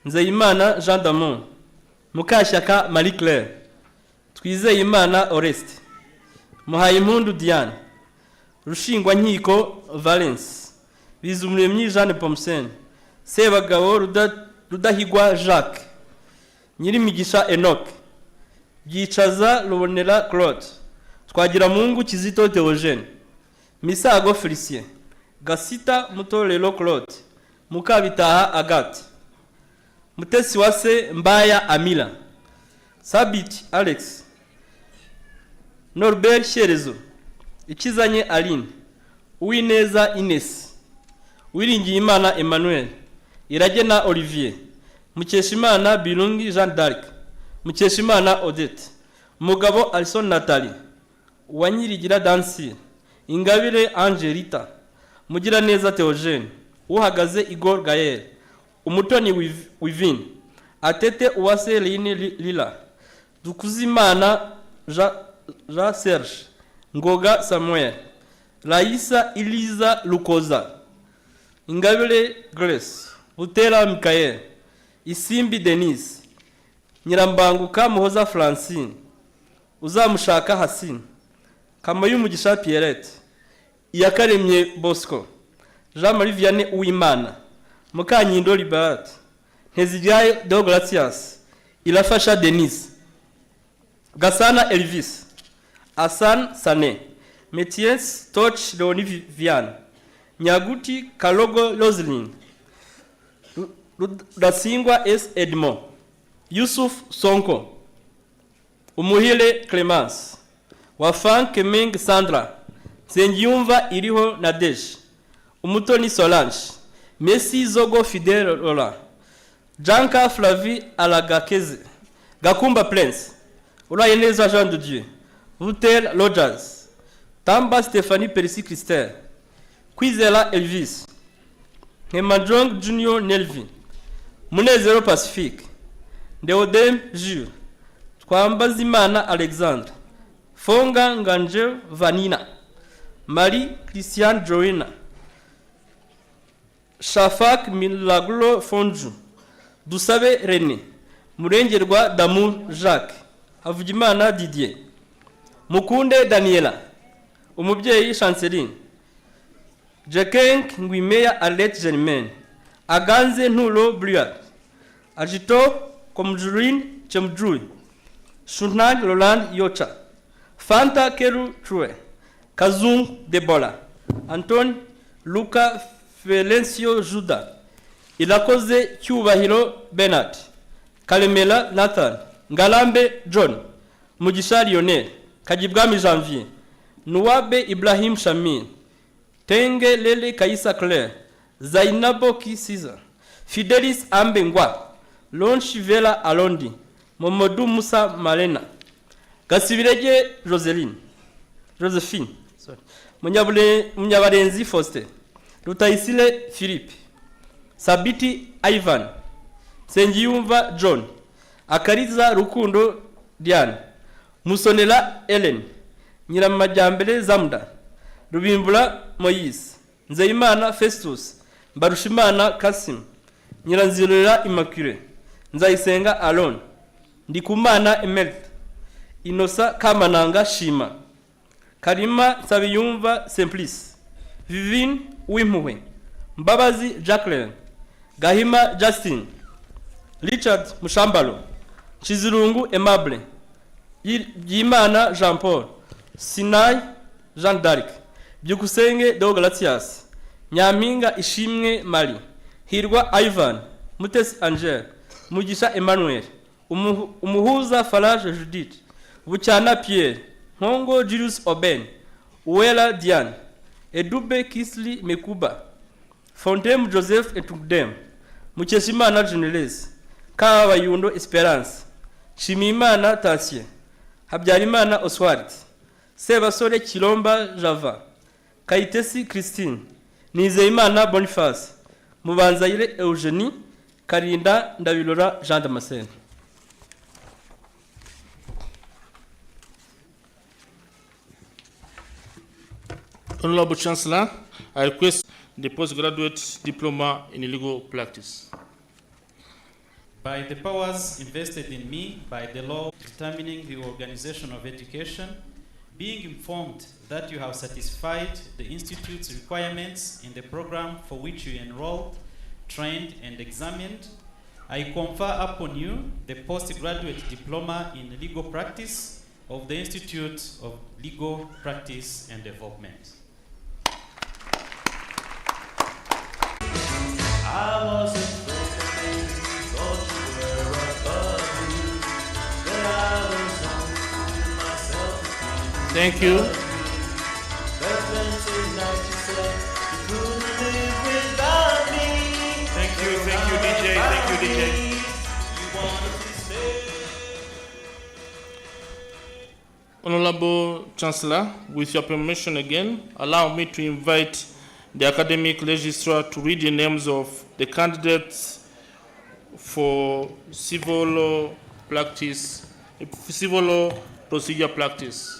Nzeyimana Jean d'Amour, Mukashyaka Marie Claire, Twizeyimana Oreste, Muhayimpundu Diane, Rushingwankiko Valence, Bizumuremyi Jeanne Pomsen, Sebagabo Rudahigwa Jacques, Nyirimigisha Enoch, Byicaza Rubonera Claude, Twagiramungu Kizito Theogene, Misago Felicien, Gasita Mutorero Claude, Mukabitaha Agathe, Mutesiwase Mbaya Amila, Sabit Alex, Norbert Sherezo, Ikizanye Aline, Uwineza Ines, Uwiringiyimana Emmanuel, Iragena Olivier, Mukeshimana Birungi Jean d'Arc, Mukeshimana Odette, Mugabo Alison Nathalie, Uwanyirigira Dansire, Ingabire Angelita, Mugiraneza Theogene, Uhagaze Igor Gaël, Umutoni Wivine, Atete Uwase Line Lila, Dukuzimana Jean Serge, Ngoga Samuel, Raisa Iliza Lukoza, Ingabire Grace, Butera Mikael, Isimbi Denise, Nyirambanguka Muhoza Francine, Uzamushaka Hasine, Kamayu Mugisha Pierrette, Iyakaremye Bosco, Jean-Marie Vianney Uwimana, Mukanyindo Liberat, Nteziryayo Deogratias, Irafasha Denise, Gasana Elvis, Hassan Sane, Metiens Toch Leoni Vian, Nyaguti Kalogo Roslyn, Rasingwa S. Edmond, Yusuf Sonko, Umuhile Clemence, Wafan Kemeng Sandra, Nsengiyumva Iriho Nadesh, Umutoni Solange, Messi Zogo Fidel Lola, Janka Flavie Alagakeze, Gakumba Prince, Urayeneza Jean de Dieu, Vutel Rogers, Tamba Stéphanie Percy Christelle, Kwizera Elvis, Hemadrong Junior Nelvin, Munezero Pacifique, Deodem Jules, Twambazimana Alexandre, Fonga Nganje Vanina, Marie Christiane Joina, Shafak Milagro Fonju, Dusabe René, Murengerwa Damour Jacques, Havugimana Didier, Mukunde Daniela, Umubyeyi Chanceline, Jacqueline Ngwimeya Arlette Germaine, Aganze Nturo Briat, Agito Komjurin Chemjui, Shunag Roland Yocha, Fanta Keru True, Kazung Debola, Anton Luca Felencio Juda, Ilakoze Cyubahiro Bernard, Kalemela Nathan, Ngalambe John, Mugisha Lionel, Kagibwami Janvier, Nuwabe Ibrahim Shamil, Tenge Lele Kaisa Claire, Zainabo Kisiza, Fidelis Ambengwa, Lonchivela Alondi, Momodu Musa Malena, Gasibirege Josephine, Munyabarenzi Foster, Rutayisire Philippe, Sabiti Ivan, Nsengiyumva John, Akariza Rukundo Diane, Musonela Ellen, Nyiramajyambere Zamda, Rubimbura Moise, Nzeyimana Festus, Mbarushimana Kasim, Nyiranzirora Immaculée, Nzayisenga Aaron, Ndikumana Emelte, Inosa Kamananga Shima, Karima Nsabiyumva Simplice, Vivine Uwimpuhwe, Mbabazi Jacqueline, Gahima Justin, Richard Mushambalo, Chizirungu Aimable, Yimana Jean Paul, Sinai Jean d'Arc, Byukusenge Deogratias, Nyampinga Ishimwe Marie, Hirwa Ivan, Mutesi Angel, Mugisha Emmanuel, Umuhuza Farage Judith, Bucyana Pierre, Nkongo Julius Oben, Uwela Diane, Edube Kisli Mekuba, Fontem Joseph Etugdem, Mukeshimana Geneles, Kabayundo Esperance, Shimimana Tansien, Habyarimana Oswald, Sebasore Kilomba Java, Kayitesi Christine, Nizeyimana Boniface, Mubanzayire Eugenie, Karinda Ndabilora Jean Damascene. Honorable Chancellor, I request the postgraduate diploma in legal practice. By the powers invested in me by the law determining the organization of education, being informed that you have satisfied the Institute's requirements in the program for which you enrolled, trained, and examined, I confer upon you the postgraduate diploma in legal practice of the Institute of Legal Practice and Development. I wasn't afraid, thought you were above me, that I was on myself. Thank you. That plenty night you said you couldn't live without me. Thank you, DJ. Thank you, DJ. You wanted to stay. Honorable Chancellor, with your permission again, allow me to invite the academic registrar to read the names of the candidates for civil law practice, civil law procedure practice.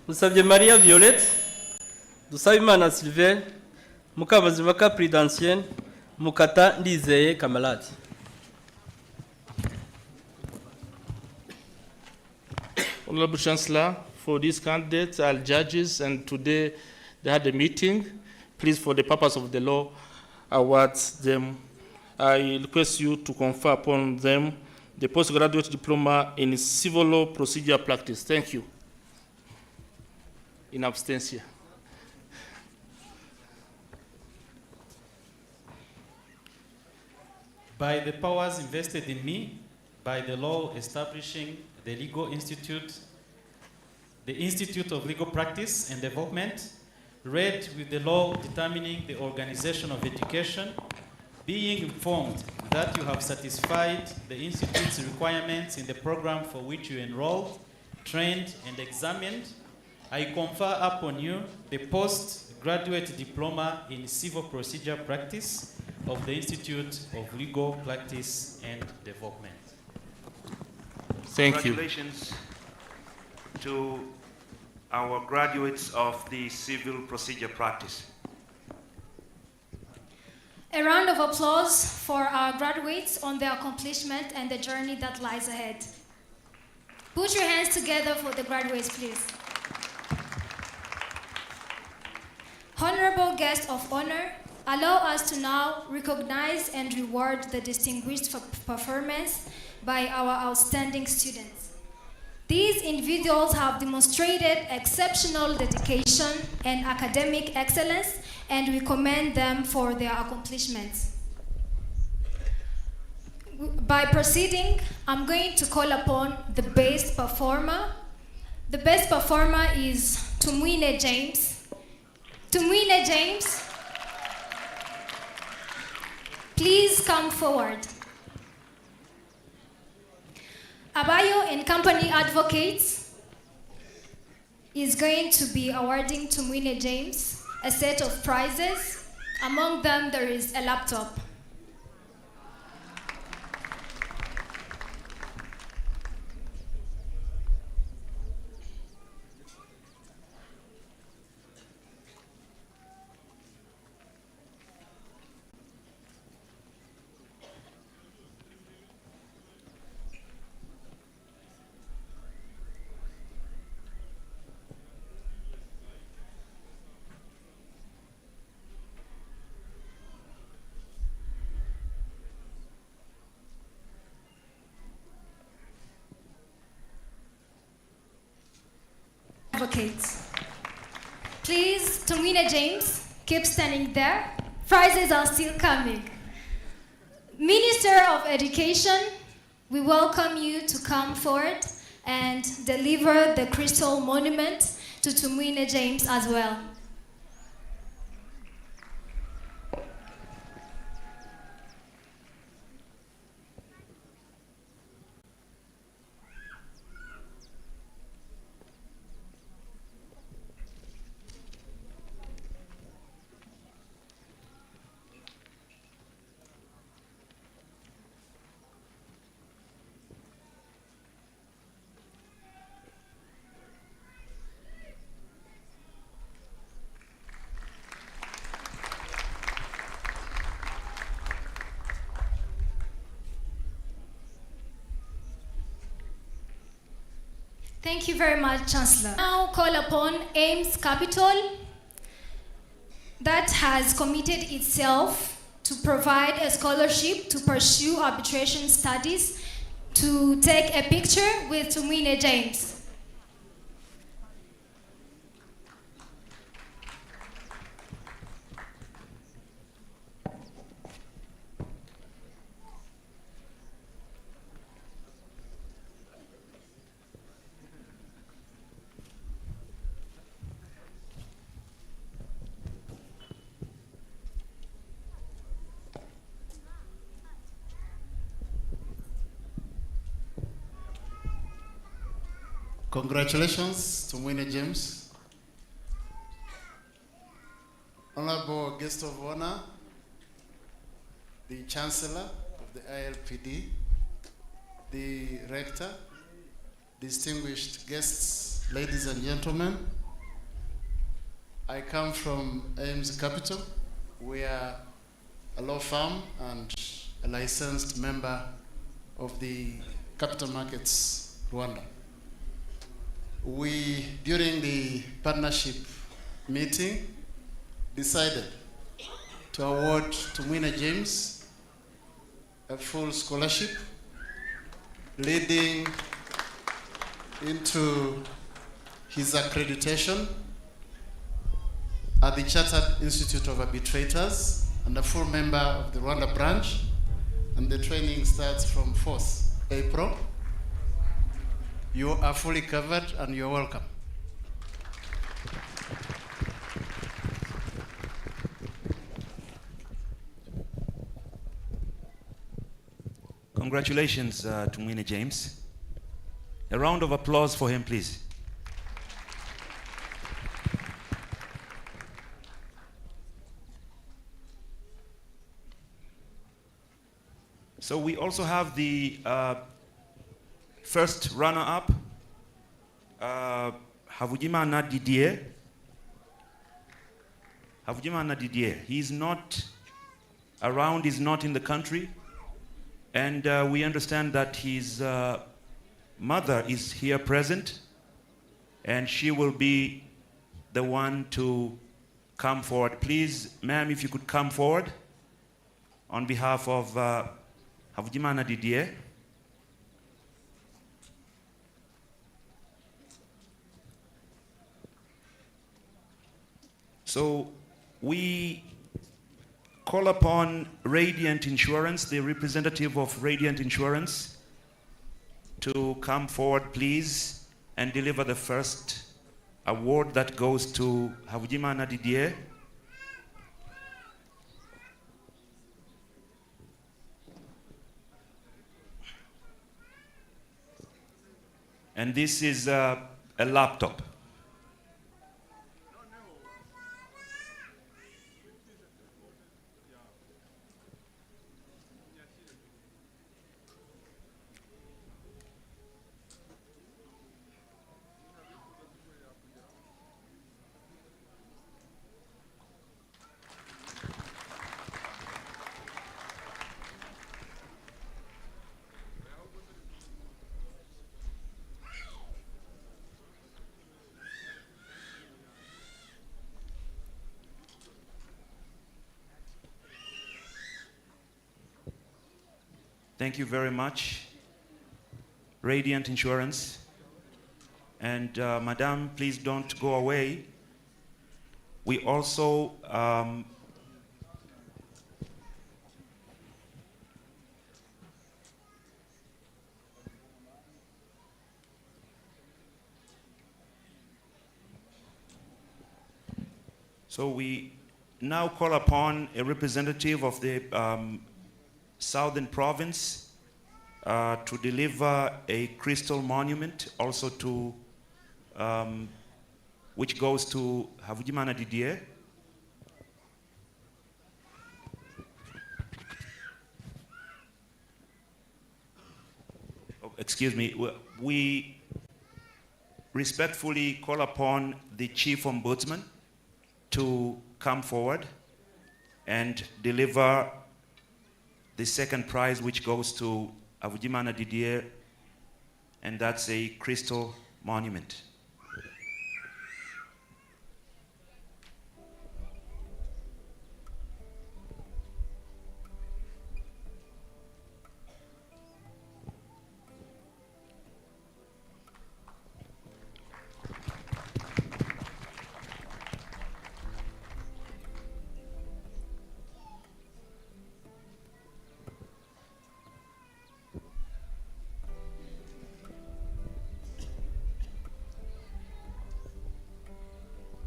dusabye Maria Violette, Dusabimana Sylvain, Mukabazimaka Prudentienne, Mukata Ndizeye Kamalati. Honorable Chancellor, for these candidates are judges, and today they had a meeting. Please, for the purpose of the law, award them. I request you to confer upon them the postgraduate diploma in civil law procedure practice. Thank you. In absentia. By the powers invested in me, by the law establishing the Legal Institute, the Institute of Legal Practice and Development, read with the law determining the organization of education, being informed that you have satisfied the Institute's requirements in the program for which you enrolled, trained, and examined, I confer upon you the postgraduate diploma in civil procedure practice of the Institute of Legal Practice and Development. Thank you. Congratulations to our graduates of the civil procedure practice. A round of applause for our graduates on their accomplishment and the journey that lies ahead. Put your hands together for the graduates, please. Honorable guest of honor, allow us to now recognize and reward the distinguished performance by our outstanding students. These individuals have demonstrated exceptional dedication and academic excellence, and we commend them for their accomplishments. By proceeding, I'm going to call upon the best performer. The best performer is Tumwine James. Tumwine James, please come forward. Abayo and Company Advocates is going to be awarding Tumwine James a set of prizes. Among them, there is a laptop. Advocates. Please, Tumwine James, keep standing there. Prizes are still coming. Minister of Education, we welcome you to come forward and deliver the crystal monument to Tumwine James as well. Thank you very much, Chancellor. Now call upon Ames Capital that has committed itself to provide a scholarship to pursue arbitration studies to take a picture with Tumwine James. Congratulations to Tumwine James. Honorable guest of honor, the Chancellor of the ILPD, the Rector, distinguished guests, ladies and gentlemen, I come from Ames Capital. We are a law firm and a licensed member of the Capital Markets Rwanda. We, during the partnership meeting, decided to award to Mwine James a full scholarship leading into his accreditation at the Chartered Institute of Arbitrators and a full member of the Rwanda branch, and the training starts from 4th April. You are fully covered and you're welcome. Congratulations to Mwine James. A round of applause for him, please. So we also have the first runner-up, Havugimana Didier. Havugimana Didier. He's not around, he's not in the country, and we understand that his mother is here present, and she will be the one to come forward. Please, ma'am, if you could come forward on behalf of Havugimana Didier. So we call upon Radiant Insurance, the representative of Radiant Insurance, to come forward, please, and deliver the first award that goes to Havugimana Didier. And this is a laptop. Thank you very much, Radiant Insurance. And Madam, please don't go away. We also so we now call upon a representative of the Southern Province to deliver a crystal monument, also to which goes to Havugimana Didier. Oh, excuse me. We respectfully call upon the Chief Ombudsman to come forward and deliver the second prize, which goes to Havugimana Didier, and that's a crystal monument.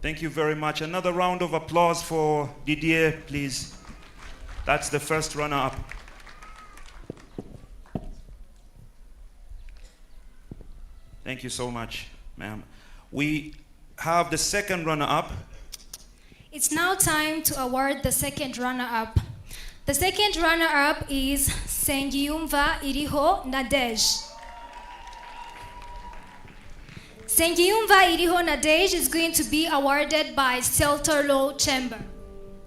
Thank you very much. Another round of applause for Didier, please. That's the first runner-up. Thank you so much, ma'am. We have the second runner-up. It's now time to award the second runner-up. The second runner-up is Sengiyumva Iriho Nadej. Sengiyumva Iriho Nadej is going to be awarded by Celta Law Chamber.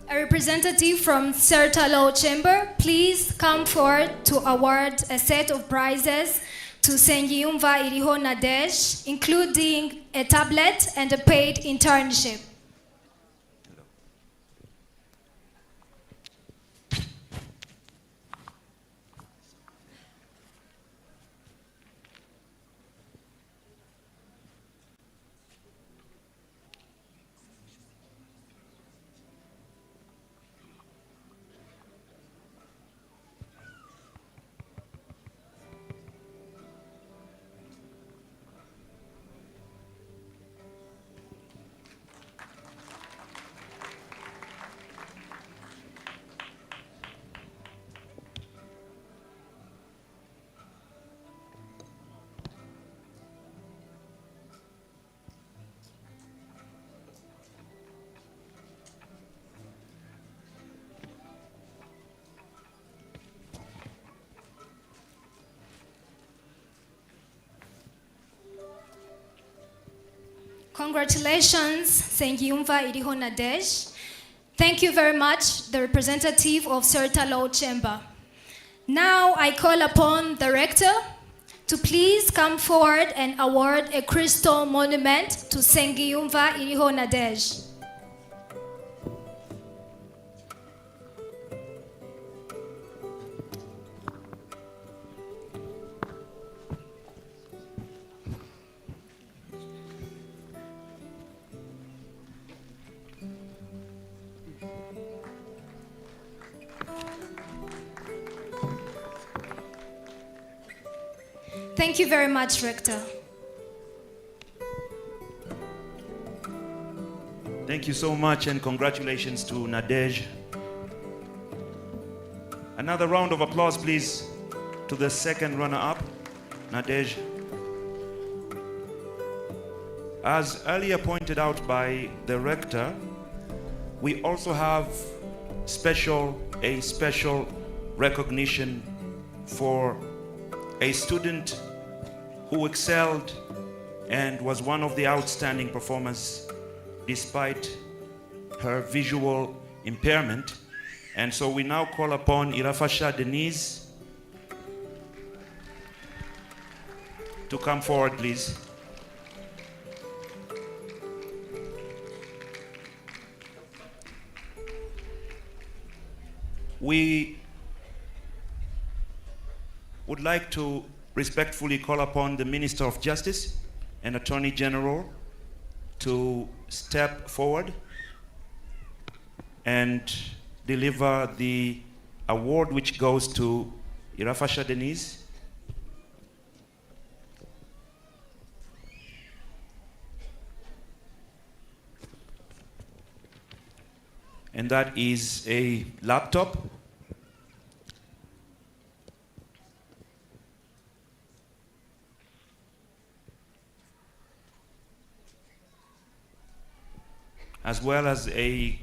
A representative from Celta Law Chamber, please come forward to award a set of prizes to Sengiyumva Iriho Nadej, including a tablet and a paid internship. Congratulations, Sengiyumva Iriho Nadej. Thank you very much, the representative of Celta Law Chamber. Now I call upon the Rector to please come forward and award a crystal monument to Sengiyumva Iriho Nadej. Thank you very much, Rector. Thank you so much and congratulations to Nadej. Another round of applause, please, to the second runner-up, Nadej. As earlier pointed out by the Rector, we also have a special recognition for a student who excelled and was one of the outstanding performers despite her visual impairment. And so we now call upon Irafasha Denise to come forward, please. We would like to respectfully call upon the Minister of Justice and Attorney General to step forward and deliver the award which goes to Irafasha Denise. And that is a laptop. As well as a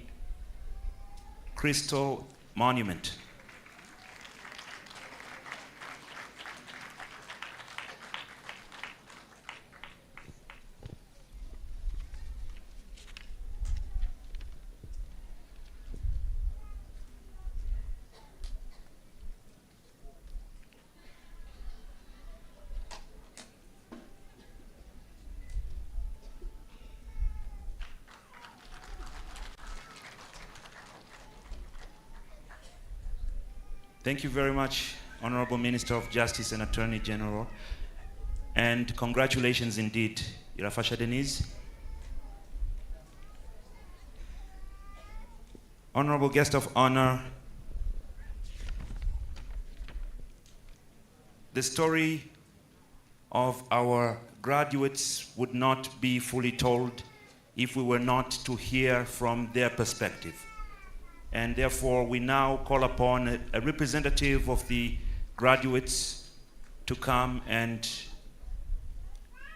crystal monument. Thank you very much, Honorable Minister of Justice and Attorney General. And congratulations indeed, Irafasha Denise. Honorable Guest of Honor, the story of our graduates would not be fully told if we were not to hear from their perspective. And therefore, we now call upon a representative of the graduates to come and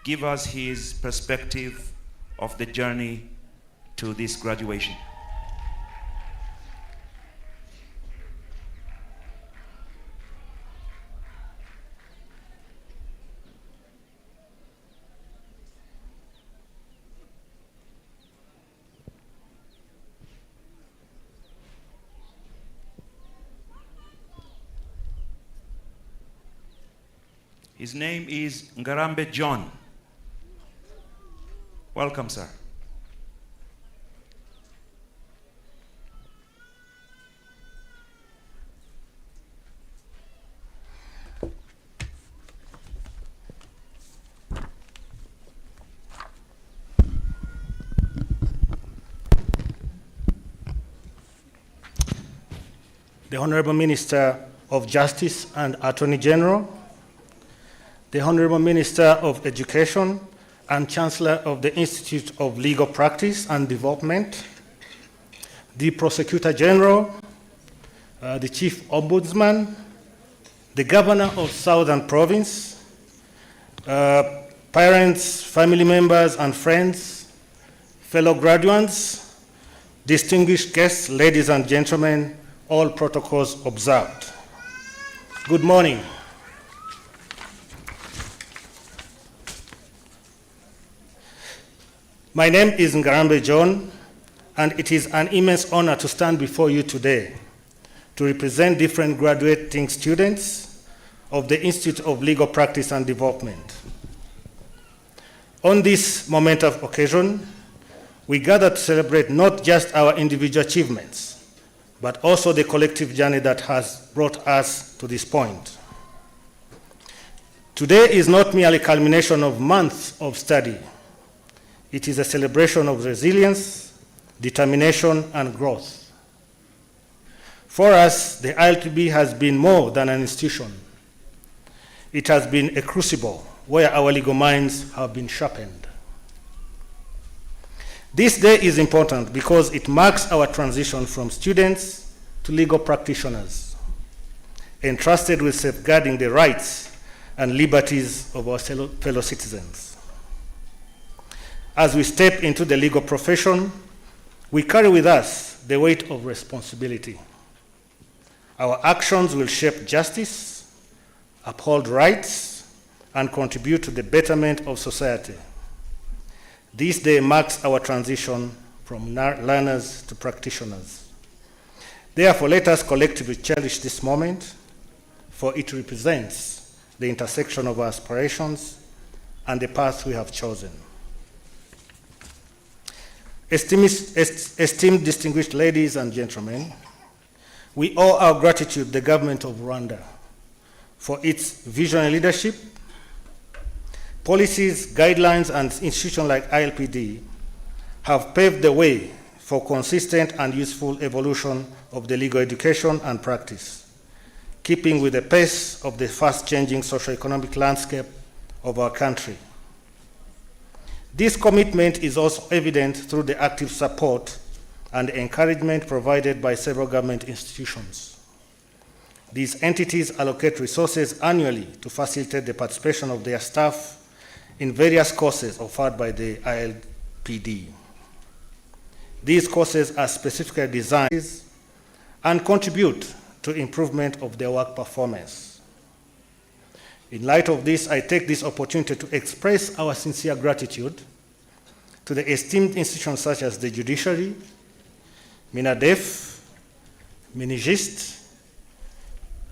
give us his perspective of the journey to this graduation. His name is Ngarambe John. Welcome, sir. The Honorable Minister of Justice and Attorney General, the Honorable Minister of Education and Chancellor of the Institute of Legal Practice and Development, the Prosecutor General, the Chief Ombudsman, the Governor of Southern Province, parents, family members, and friends, fellow graduates, distinguished guests, ladies and gentlemen, all protocols observed. Good morning. My name is Ngarambe John, and it is an immense honor to stand before you today to represent different graduating students of the Institute of Legal Practice and Development. On this momentous occasion, we gather to celebrate not just our individual achievements, but also the collective journey that has brought us to this point. Today is not merely a culmination of months of study. It is a celebration of resilience, determination, and growth. For us, the ILPD has been more than an institution. It has been a crucible where our legal minds have been sharpened. This day is important because it marks our transition from students to legal practitioners, entrusted with safeguarding the rights and liberties of our fellow citizens. As we step into the legal profession, we carry with us the weight of responsibility. Our actions will shape justice, uphold rights, and contribute to the betterment of society. This day marks our transition from learners to practitioners. Therefore, let us collectively cherish this moment, for it represents the intersection of our aspirations and the path we have chosen. Esteemed distinguished ladies and gentlemen, we owe our gratitude to the government of Rwanda for its visionary leadership. Policies, guidelines, and institutions like ILPD have paved the way for consistent and useful evolution of the legal education and practice, keeping with the pace of the fast-changing socio-economic landscape of our country. This commitment is also evident through the active support and encouragement provided by several government institutions. These entities allocate resources annually to facilitate the participation of their staff in various courses offered by the ILPD. These courses are specifically designed and contribute to improvement of their work performance. In light of this, I take this opportunity to express our sincere gratitude to the esteemed institutions such as the Judiciary, MINADEF, MINIGIST,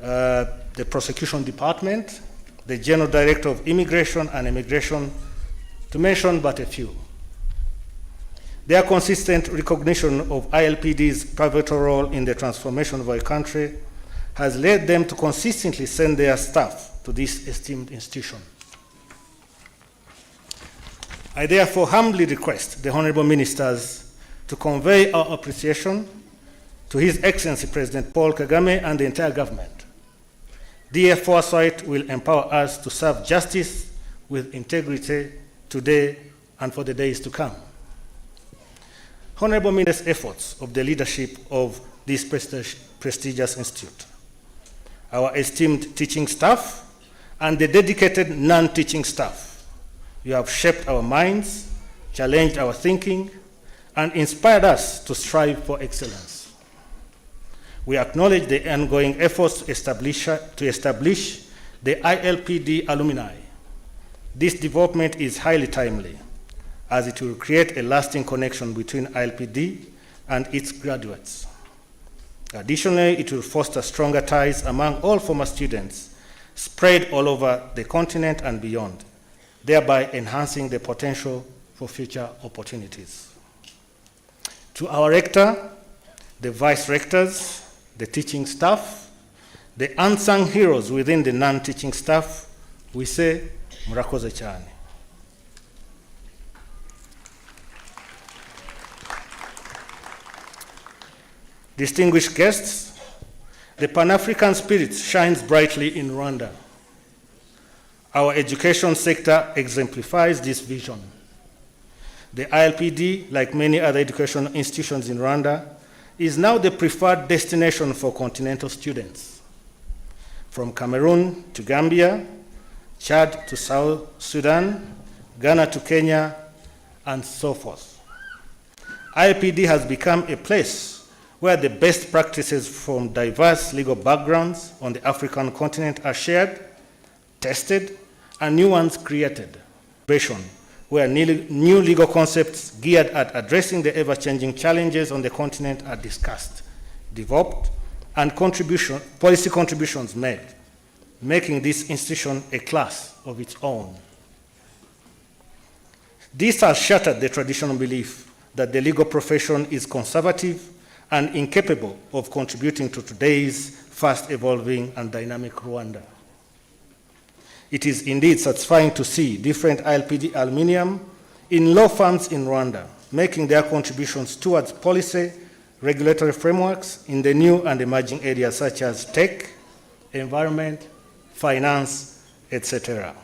the Prosecution Department, the General Director of Immigration and Immigration, to mention but a few. Their consistent recognition of ILPD's pivotal role in the transformation of our country has led them to consistently send their staff to this esteemed institution. I therefore humbly request the Honorable Ministers to convey our appreciation to His Excellency President Paul Kagame and the entire government. Their foresight will empower us to serve justice with integrity today and for the days to come. Honorable Minister's efforts of the leadership of this prestigious institute, our esteemed teaching staff, and the dedicated non-teaching staff. You have shaped our minds, challenged our thinking, and inspired us to strive for excellence. We acknowledge the ongoing efforts to establish the ILPD alumni. This development is highly timely, as it will create a lasting connection between ILPD and its graduates. Additionally, it will foster stronger ties among all former students, spread all over the continent and beyond, thereby enhancing the potential for future opportunities. To our rector, the vice rectors, the teaching staff, the unsung heroes within the non-teaching staff, we say, murakoze cyane. Distinguished guests, the Pan-African spirit shines brightly in Rwanda. Our education sector exemplifies this vision. The ILPD, like many other educational institutions in Rwanda, is now the preferred destination for continental students. From Cameroon to Gambia, Chad to South Sudan, Ghana to Kenya, and so forth. ILPD has become a place where the best practices from diverse legal backgrounds on the African continent are shared, tested, and new ones created. Where new legal concepts geared at addressing the ever-changing challenges on the continent are discussed, developed, and policy contributions made, making this institution a class of its own. This has shattered the traditional belief that the legal profession is conservative and incapable of contributing to today's fast-evolving and dynamic Rwanda. It is indeed satisfying to see different ILPD aluminium in law firms in Rwanda making their contributions towards policy, regulatory frameworks in the new and emerging areas such as tech, environment, finance, etc.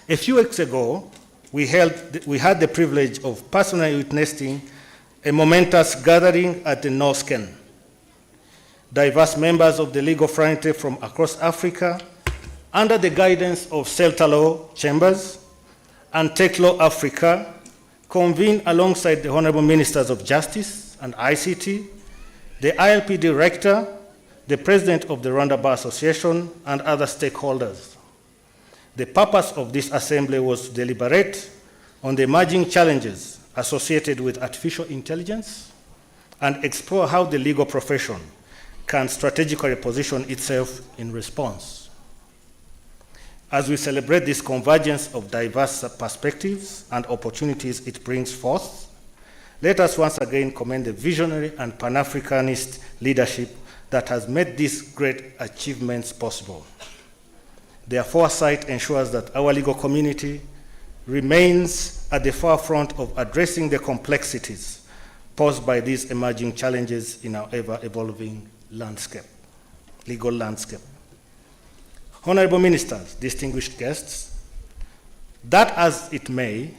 A few weeks ago, we had the privilege of personally witnessing a momentous gathering at the NOSCEN. Diverse members of the legal fraternity from across Africa, under the guidance of CELTA Law Chambers and Tech Law Africa, convened alongside the Honorable Ministers of Justice and ICT, the ILPD Rector, the President of the Rwanda Bar Association, and other stakeholders. The purpose of this assembly was to deliberate on the emerging challenges associated with artificial intelligence and explore how the legal profession can strategically position itself in response. As we celebrate this convergence of diverse perspectives and opportunities it brings forth, let us once again commend the visionary and Pan-Africanist leadership that has made these great achievements possible. Their foresight ensures that our legal community remains at the forefront of addressing the complexities posed by these emerging challenges in our ever-evolving landscape, legal landscape. Honorable Ministers, distinguished guests, that as it may,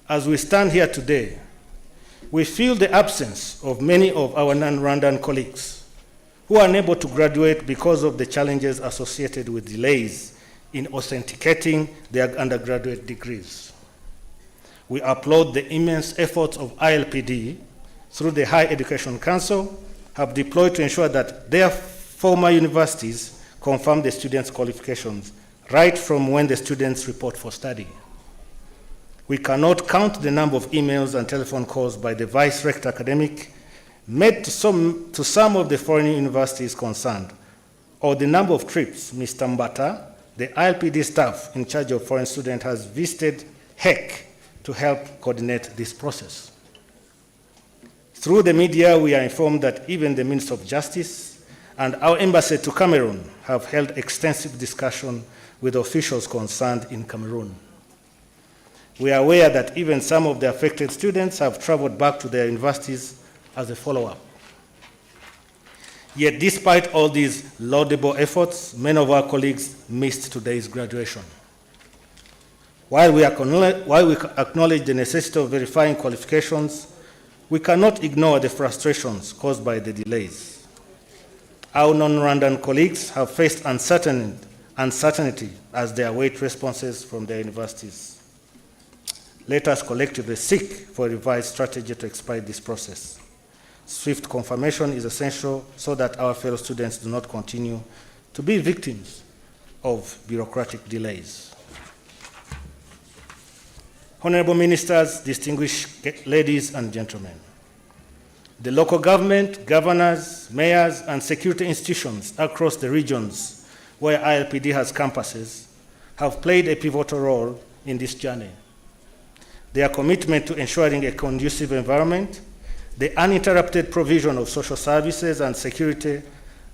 as we stand here today, we feel the absence of many of our non-Rwandan colleagues who are unable to graduate because of the challenges associated with delays in authenticating their undergraduate degrees. We applaud the immense efforts of ILPD through the Higher Education Council have deployed to ensure that their former universities confirm the students' qualifications right from when the students report for study. We cannot count the number of emails and telephone calls by the Vice Rector Academic made to some of the foreign universities concerned, or the number of trips Mr. Mbata, the ILPD staff in charge of foreign students, has visited HEC to help coordinate this process. Through the media, we are informed that even the Minister of Justice and our embassy to Cameroon have held extensive discussion with officials concerned in Cameroon. We are aware that even some of the affected students have traveled back to their universities as a follow-up. Yet despite all these laudable efforts, many of our colleagues missed today's graduation. While we acknowledge the necessity of verifying qualifications, we cannot ignore the frustrations caused by the delays. Our non-Rwandan colleagues have faced uncertainty as they await responses from their universities. Let us collectively seek for a revised strategy to expedite this process. Swift confirmation is essential so that our fellow students do not continue to be victims of bureaucratic delays. Honorable Ministers, distinguished ladies and gentlemen, the local government, governors, mayors, and security institutions across the regions where ILPD has campuses, have played a pivotal role in this journey. Their commitment to ensuring a conducive environment, the uninterrupted provision of social services and security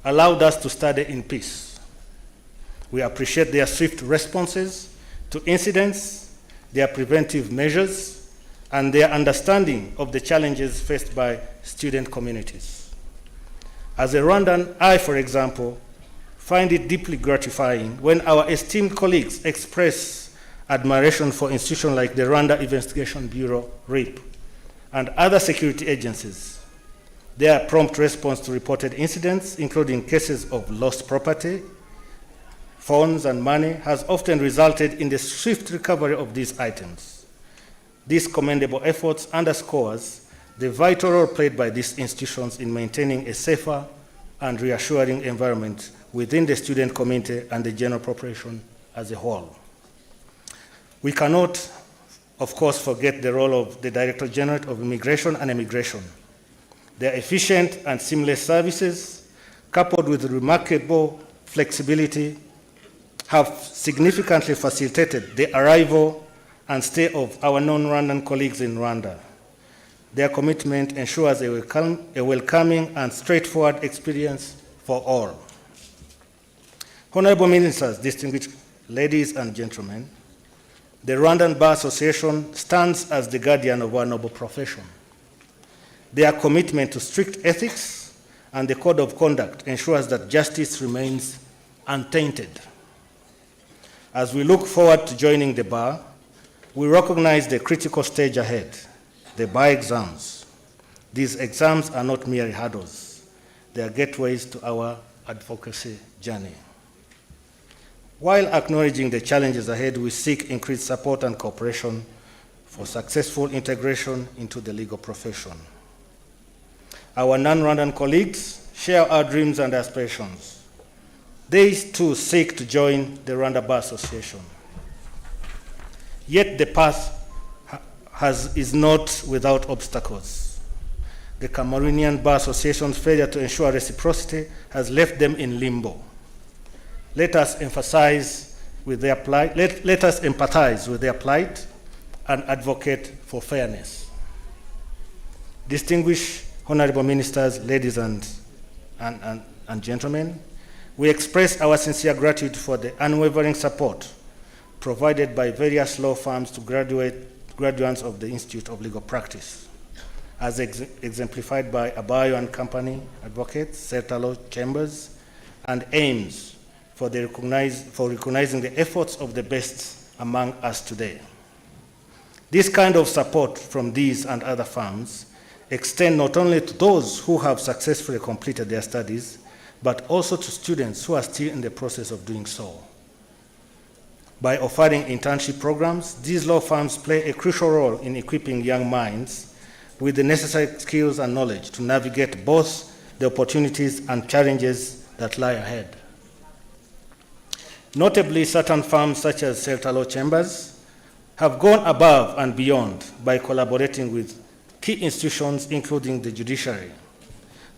allowed us to study in peace. We appreciate their swift responses to incidents, their preventive measures, and their understanding of the challenges faced by student communities. As a Rwandan, I, for example, find it deeply gratifying when our esteemed colleagues express admiration for institutions like the Rwanda Investigation Bureau, RIP, and other security agencies. Their prompt response to reported incidents, including cases of lost property, phones, and money, has often resulted in the swift recovery of these items. These commendable efforts underscores the vital role played by these institutions in maintaining a safer and reassuring environment within the student community and the general population as a whole. We cannot, of course, forget the role of the Director General of Immigration and Immigration. Their efficient and seamless services, coupled with remarkable flexibility, have significantly facilitated the arrival and stay of our non-Rwandan colleagues in Rwanda. Their commitment ensures a welcoming and straightforward experience for all. Honorable Ministers, distinguished ladies and gentlemen, the Rwandan Bar Association stands as the guardian of our noble profession. Their commitment to strict ethics and the code of conduct ensures that justice remains untainted. As we look forward to joining the bar, we recognize the critical stage ahead, the bar exams. These exams are not mere hurdles. They are gateways to our advocacy journey. While acknowledging the challenges ahead, we seek increased support and cooperation for successful integration into the legal profession. Our non-Rwandan colleagues share our dreams and aspirations. They too seek to join the Rwanda Bar Association. Yet the path is not without obstacles. The Cameroonian Bar Association's failure to ensure reciprocity has left them in limbo. Let us empathize with their plight and advocate for fairness. Distinguished honorable ministers, ladies and gentlemen, we express our sincere gratitude for the unwavering support provided by various law firms to graduates of the Institute of Legal Practice, as exemplified by Abayo and Company Advocates, Sertalo Chambers, and AIMS, for recognizing the efforts of the best among us today. This kind of support from these and other firms extend not only to those who have successfully completed their studies, but also to students who are still in the process of doing so. By offering internship programs, these law firms play a crucial role in equipping young minds with the necessary skills and knowledge to navigate both the opportunities and challenges that lie ahead. Notably, certain firms such as Sertalo Chambers have gone above and beyond by collaborating with key institutions, including the judiciary.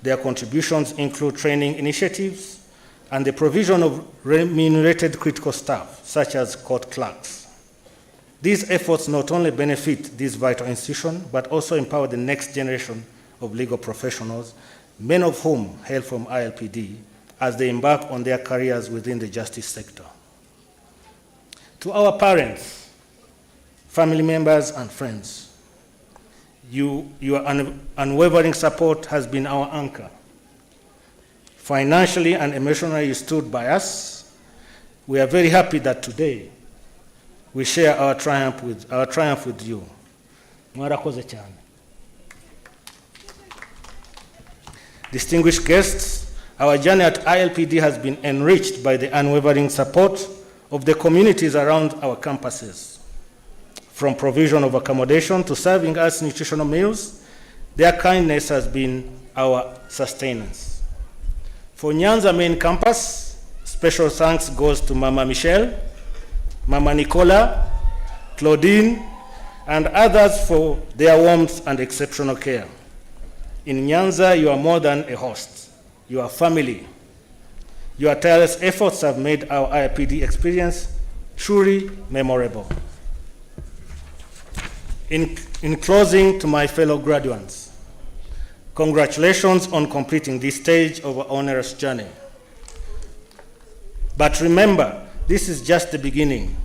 Their contributions include training initiatives and the provision of remunerated critical staff, such as court clerks. These efforts not only benefit this vital institution, but also empower the next generation of legal professionals, many of whom hail from ILPD, as they embark on their careers within the justice sector. To our parents, family members, and friends, your unwavering support has been our anchor. Financially and emotionally, you stood by us. We are very happy that today we share our triumph with you. Mwarakoze cyane. Distinguished guests, our journey at ILPD has been enriched by the unwavering support of the communities around our campuses. From provision of accommodation to serving us nutritional meals, their kindness has been our sustenance. For Nyanza main campus, special thanks goes to Mama Michelle, Mama Nicola, Claudine, and others for their warmth and exceptional care. In Nyanza, you are more than a host. You are family. Your tireless efforts have made our ILPD experience truly memorable. In closing, to my fellow graduates, congratulations on completing this stage of our onerous journey. But remember, this is just the beginning.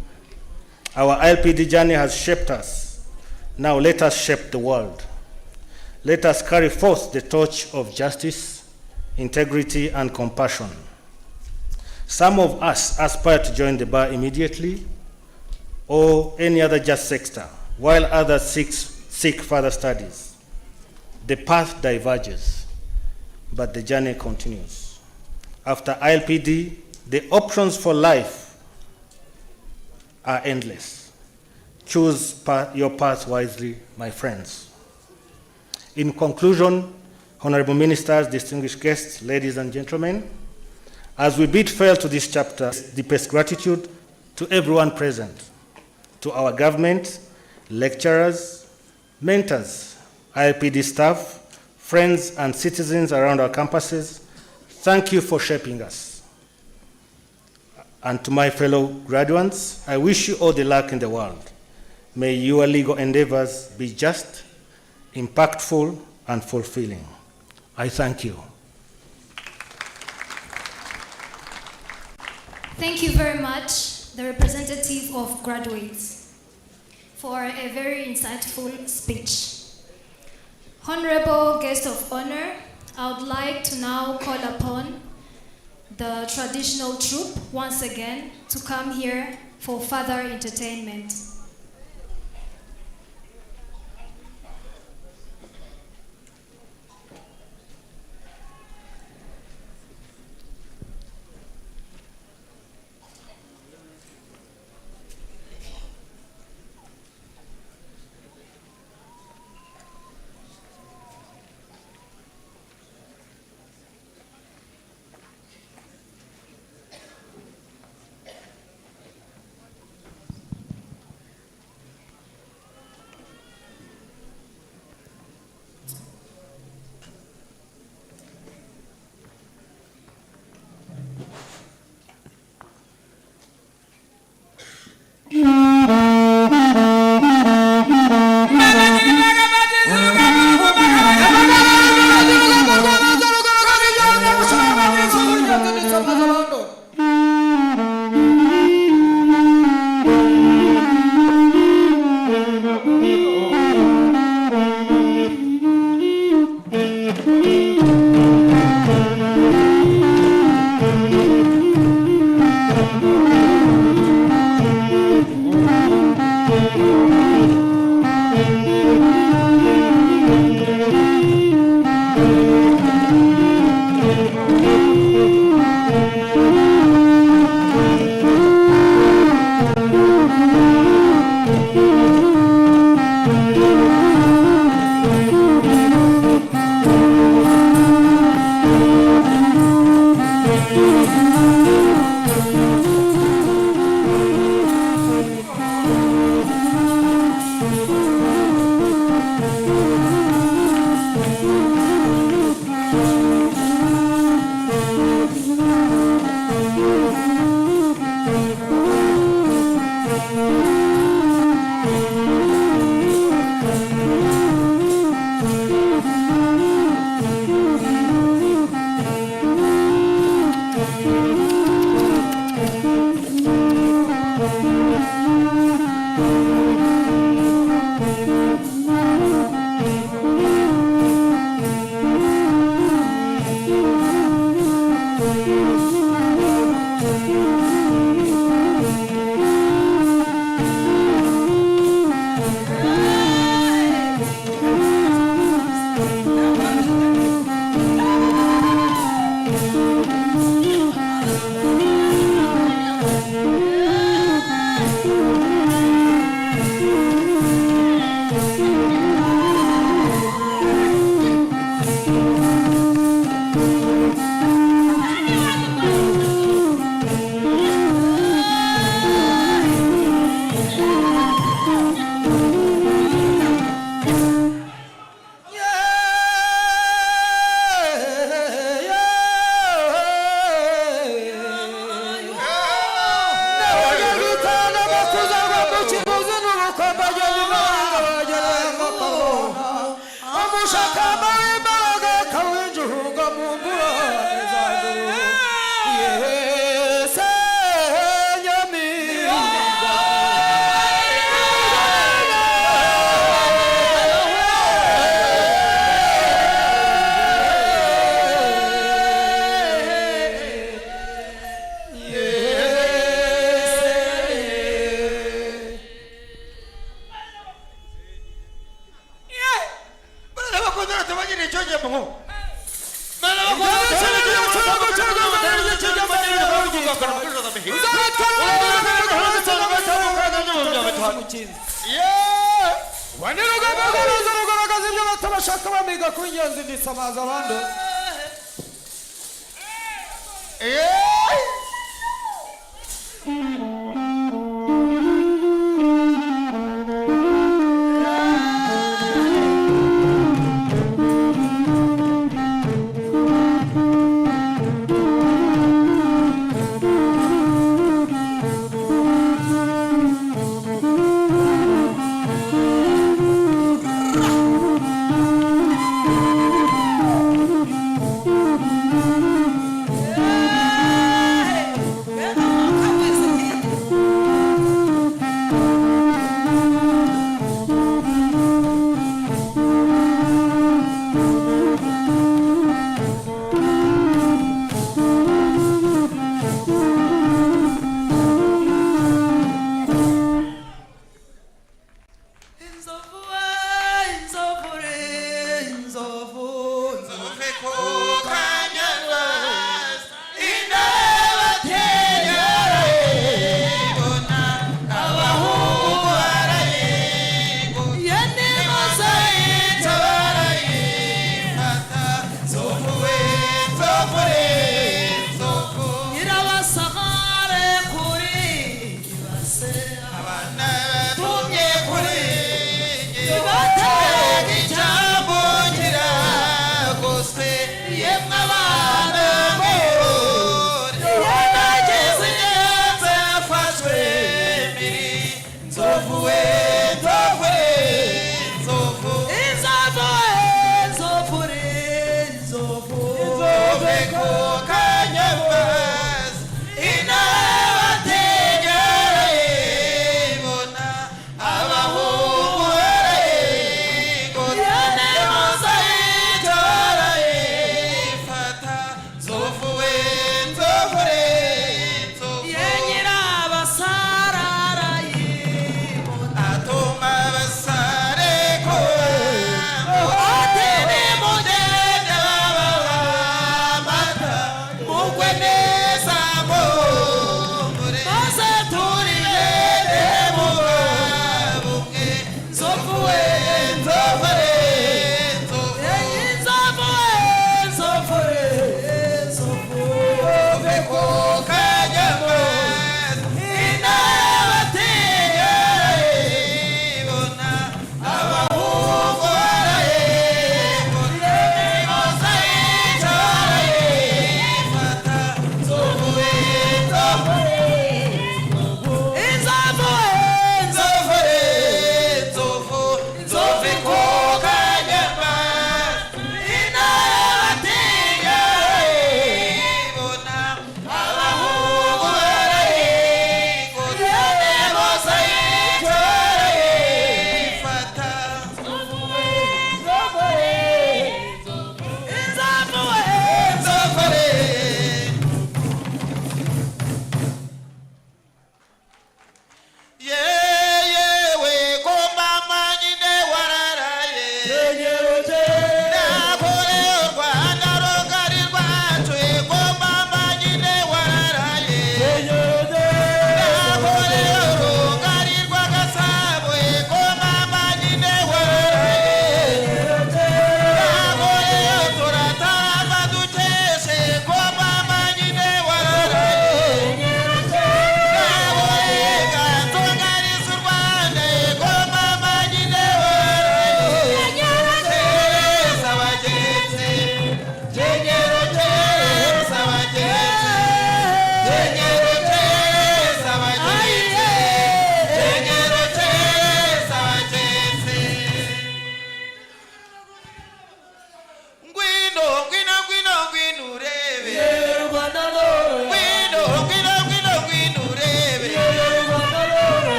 Our ILPD journey has shaped us. Now let us shape the world. Let us carry forth the torch of justice, integrity, and compassion. Some of us aspire to join the bar immediately or any other just sector, while others seek further studies. The path diverges, but the journey continues. After ILPD, the options for life are endless. Choose your path wisely, my friends. In conclusion, honorable ministers, distinguished guests, ladies and gentlemen, as we bid farewell to this chapter, deepest gratitude to everyone present, to our government, lecturers, mentors, ILPD staff, friends and citizens around our campuses. Thank you for shaping us. And to my fellow graduates, I wish you all the luck in the world. May your legal endeavors be just, impactful, and fulfilling. I thank you. Thank you very much, the representative of graduates, for a very insightful speech. Honorable guest of honor, I would like to now call upon the traditional troupe once again to come here for further entertainment.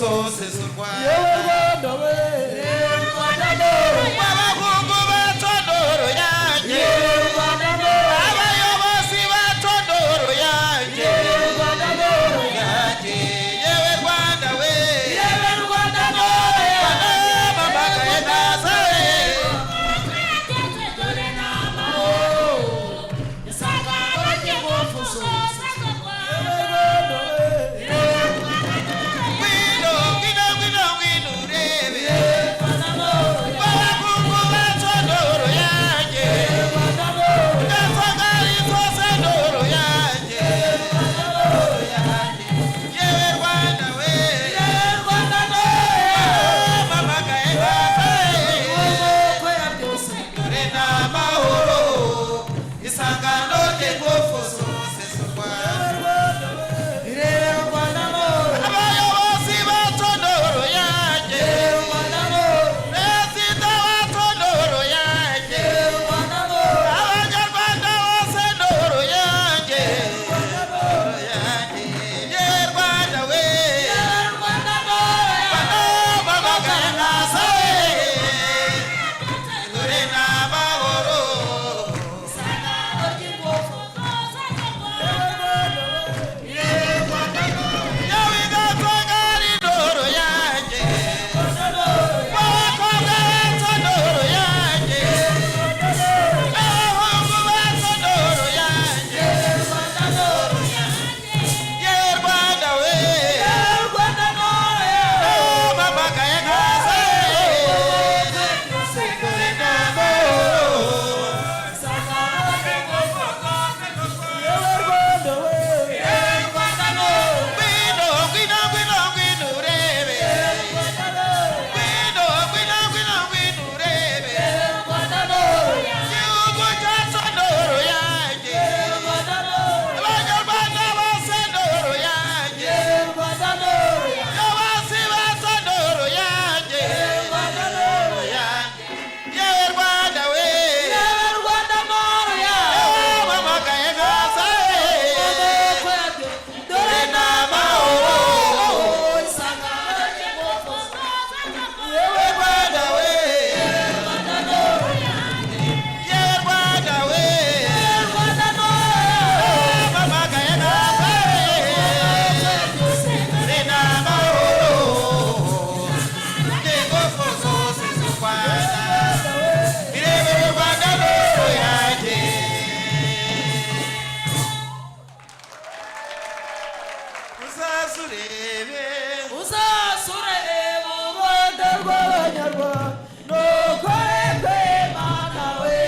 zose z'u Rwanda yewe Rwanda we abakungu batondoro yanjye yewe Rwanda we abayobozi batondoro yanjye yewe Rwanda we yanjye yewe Rwanda we yewe Rwanda we bamagaye naza Gwino, gwino, gwino, gwino urebe abakungu batondoro yanjye ndasangari zose ndoro yanjye yewe Rwanda we bamagaye naza dore n'amahoro isangano ry'ingufu zose z'u Rwanda abayobozi batondoro yanjye perezida batondoro yanjye abanyarwanda bose ndoro yanjye yewe Rwanda we bamagaye naza dore n'amahoro yewe igatangara indoro yanjye abakobwa batondoro yanjye abahungu batondoro yanjye yewe Rwanda we bamagaye naza dore n'amahoro Gwino, gwino, gwino, gwino urebe Gwino, gwino, gwino, gwino urebe Gihugu cyacu ndoro yanjye Abanyarwanda bose ndoro yanjye Abayobozi bose ndoro yanjye yewe Rwanda we bamagaye naza dore n'amahoro yewe Rwanda we yewe Rwanda we bamagaye naza dore n'amahoro y'ingufu zose z'u Rwanda birebe u Rwanda ndoro yanjye uzaze urebe uzasureba u Rwanda rw'abanyarwanda nukorerwe Mana we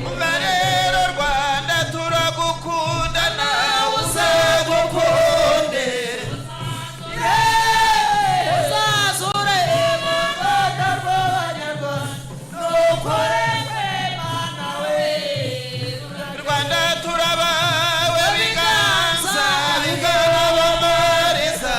umva rero Rwanda turagukunda nawe uzagukunde uzasureba u Rwanda rw'abanyarwanda nukorerwe Mana we Rwanda turabawe biganza bigana bamariza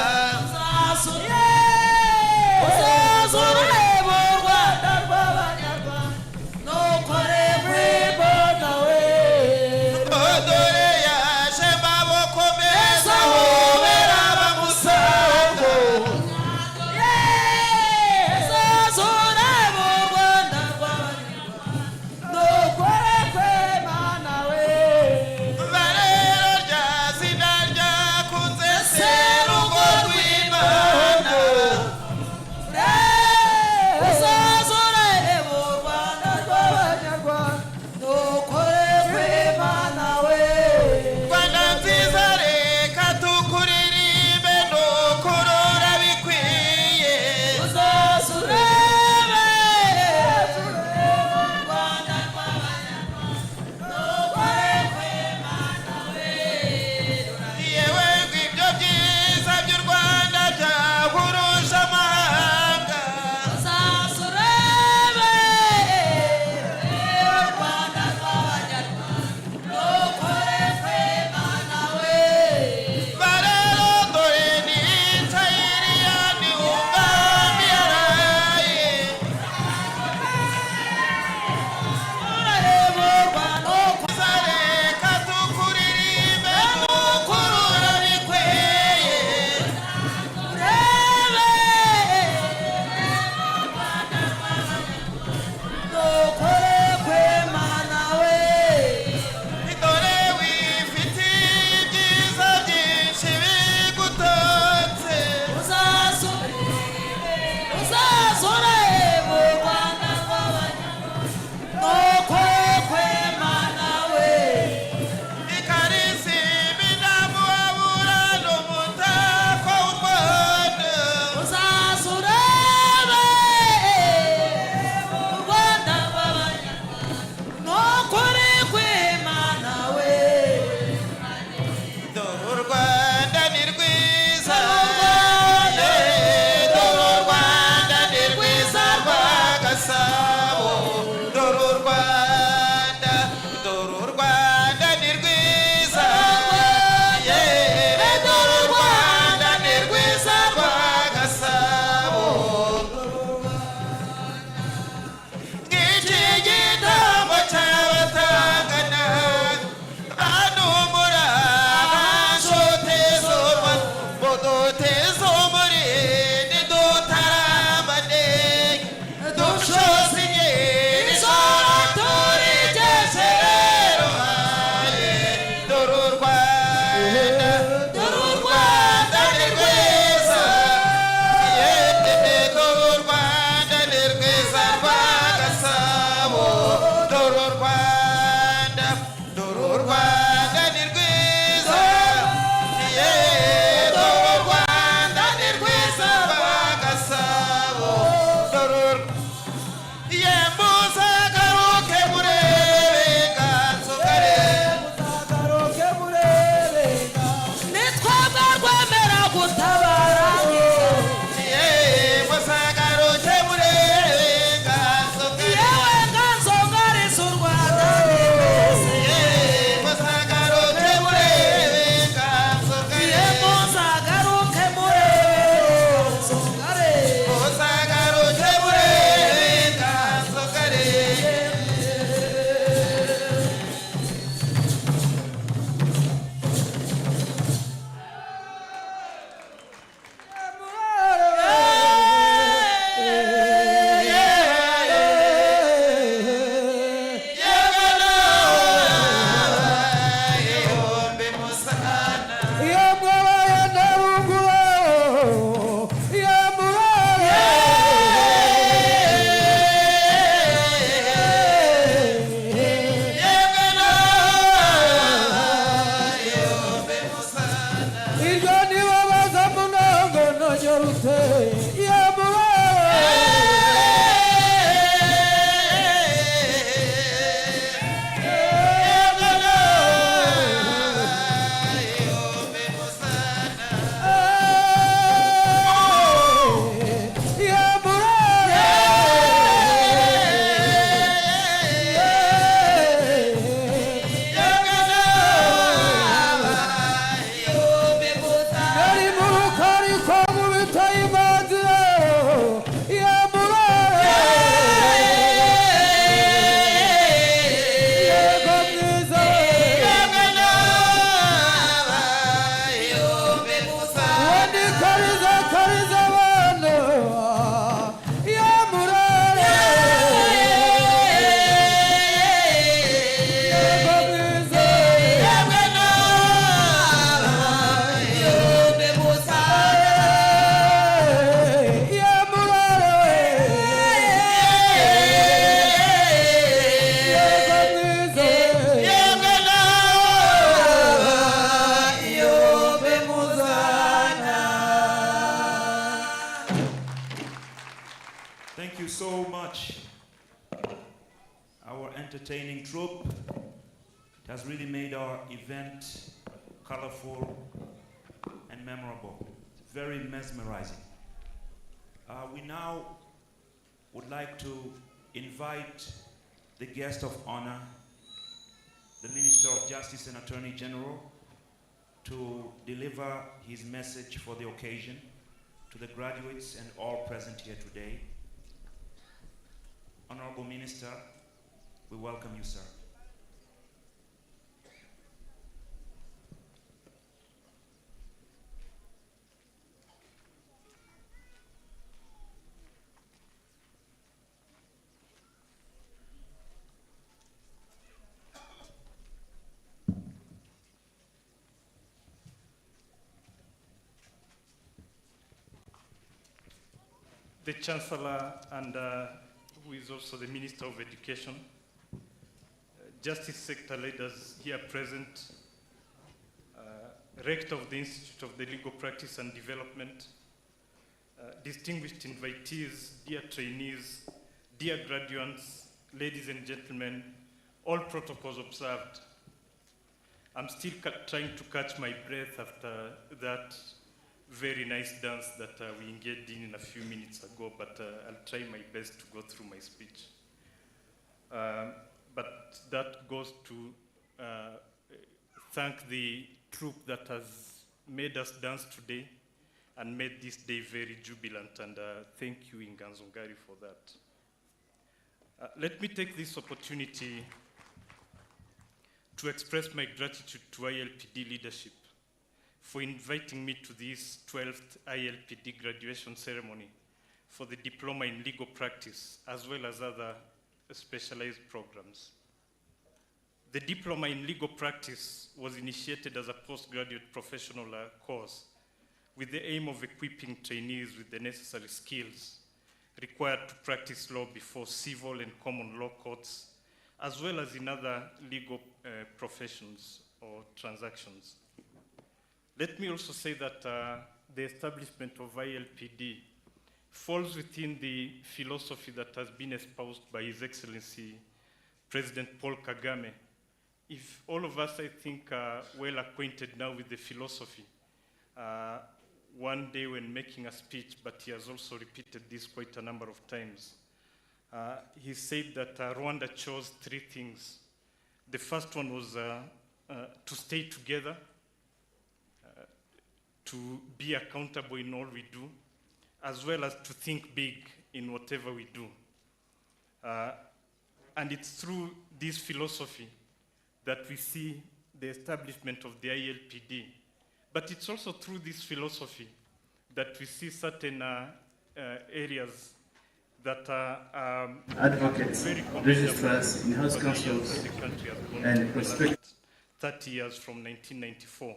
entertaining troupe. It has really made our event colorful and memorable. It's very mesmerizing. We now would like to invite the guest of honor, the Minister of Justice and Attorney General, to deliver his message for the occasion to the graduates and all present here today. Honorable Minister, we welcome you, sir. The Chancellor and who is also the Minister of Education, Justice Sector leaders here present, Rector of the Institute of the Legal Practice and Development, distinguished invitees, dear trainees, dear graduates, ladies and gentlemen, all protocols observed. I'm still trying to catch my breath after that very nice dance that we engaged in a few minutes ago, but I'll try my best to go through my speech. But that goes to thank the troupe that has made us dance today and made this day very jubilant, and thank you, Inganzongari, for that. Let me take this opportunity to express my gratitude to ILPD leadership for inviting me to this 12th ILPD graduation ceremony for the Diploma in Legal Practice, as well as other specialized programs. The Diploma in Legal Practice was initiated as a postgraduate professional course with the aim of equipping trainees with the necessary skills required to practice law before civil and common law courts, as well as in other legal professions or transactions. Let me also say that the establishment of ILPD falls within the philosophy that has been espoused by His Excellency President Paul Kagame. If all of us, I think, are well acquainted now with the philosophy, one day when making a speech, but he has also repeated this quite a number of times. He said that Rwanda chose three things. The first one was to stay together, to be accountable in all we do, as well as to think big in whatever we do. And it's through this philosophy that we see the establishment of the ILPD. But it's also through this philosophy that we see certain areas that are advocates, very registrars, in-house councils, and prospective 30 years from 1994.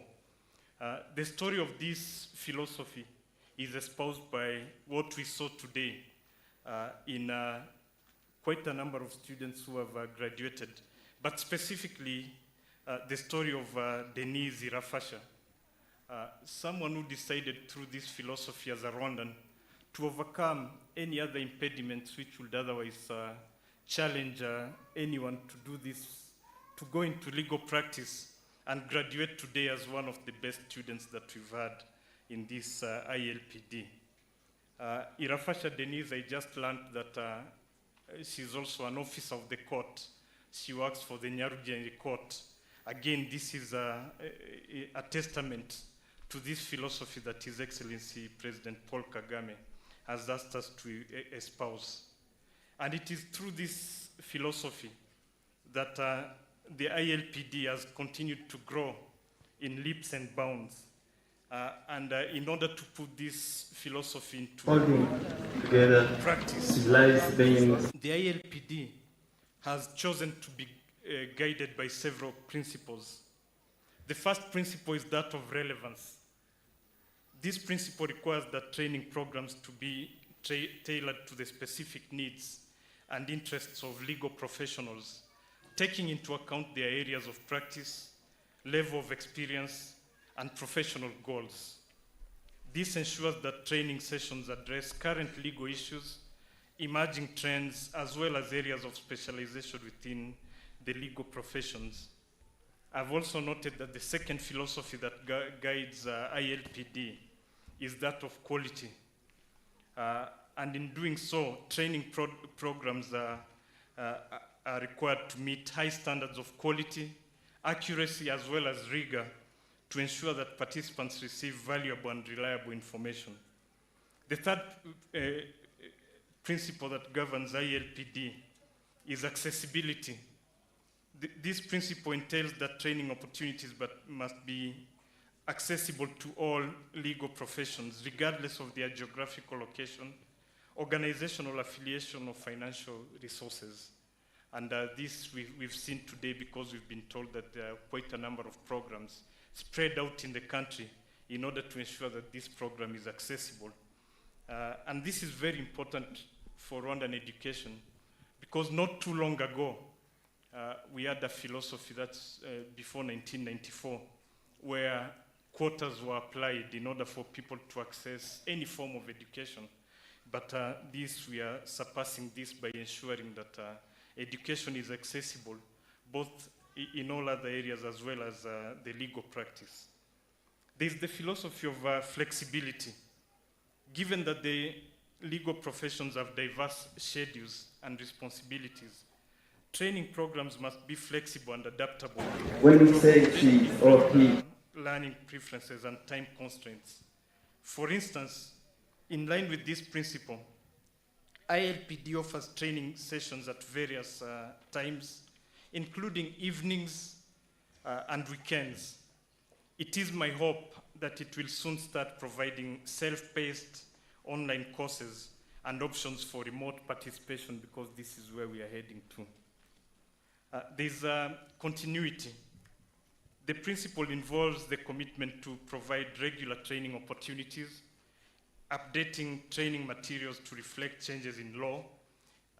The story of this philosophy is espoused by what we saw today in quite a number of students who have graduated, but specifically the story of Denise Irafasha, someone who decided through this philosophy as a Rwandan to overcome any other impediments which would otherwise challenge anyone to do this, to go into legal practice and graduate today as one of the best students that we've had in this ILPD. Irafasha Denise, I just learned that she's also an officer of the court. She works for the Nyarugenge court. Again, this is a testament to this philosophy that His Excellency President Paul Kagame has asked us to espouse. And it is through this philosophy that the ILPD has continued to grow in leaps and bounds. And in order to put this philosophy into practice, the ILPD has chosen to be guided by several principles. The first principle is that of relevance. This principle requires that training programs to be tailored to the specific needs and interests of legal professionals, taking into account their areas of practice, level of experience, and professional goals. This ensures that training sessions address current legal issues, emerging trends, as well as areas of specialization within the legal professions. I've also noted that the second philosophy that guides ILPD is that of quality. And in doing so, training programs are required to meet high standards of quality, accuracy, as well as rigor to ensure that participants receive valuable and reliable information. The third principle that governs ILPD is accessibility. This principle entails that training opportunities must be accessible to all legal professions, regardless of their geographical location, organizational affiliation, or financial resources. And this we've seen today because we've been told that there are quite a number of programs spread out in the country in order to ensure that this program is accessible. And this is very important for Rwandan education because not too long ago, we had a philosophy that's before 1994, where quotas were applied in order for people to access any form of education. But we are surpassing this by ensuring that education is accessible, both in all other areas as well as the legal practice. There's the philosophy of flexibility. Given that the legal professions have diverse schedules and responsibilities, training programs must be flexible and adaptable. When we say she or he, learning preferences and time constraints. For instance, in line with this principle, ILPD offers training sessions at various times, including evenings and weekends. It is my hope that it will soon start providing self-paced online courses and options for remote participation because this is where we are heading to. There's continuity. The principle involves the commitment to provide regular training opportunities, updating training materials to reflect changes in law,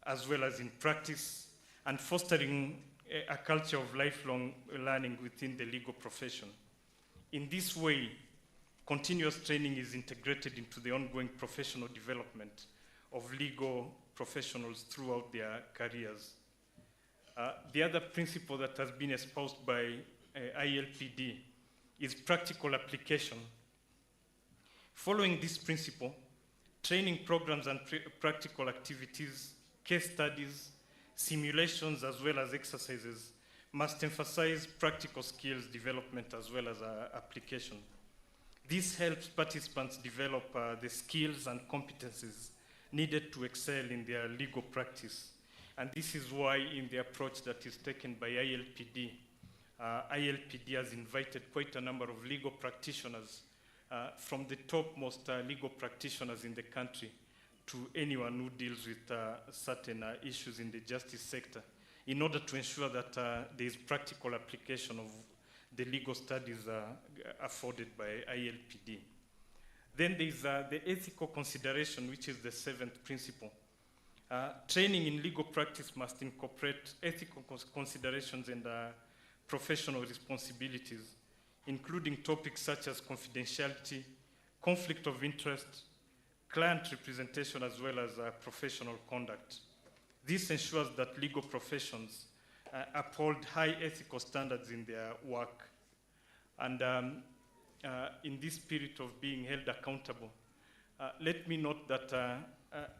as well as in practice, and fostering a culture of lifelong learning within the legal profession. In this way, continuous training is integrated into the ongoing professional development of legal professionals throughout their careers. The other principle that has been espoused by ILPD is practical application. Following this principle, training programs and practical activities, case studies, simulations, as well as exercises must emphasize practical skills development as well as application. This helps participants develop the skills and competencies needed to excel in their legal practice. And this is why in the approach that is taken by ILPD, ILPD has invited quite a number of legal practitioners from the topmost legal practitioners in the country to anyone who deals with certain issues in the justice sector in order to ensure that there is practical application of the legal studies afforded by ILPD. Then there is the ethical consideration, which is the seventh principle. Training in legal practice must incorporate ethical considerations and professional responsibilities, including topics such as confidentiality, conflict of interest, client representation, as well as professional conduct. This ensures that legal professions uphold high ethical standards in their work. And in this spirit of being held accountable, let me note that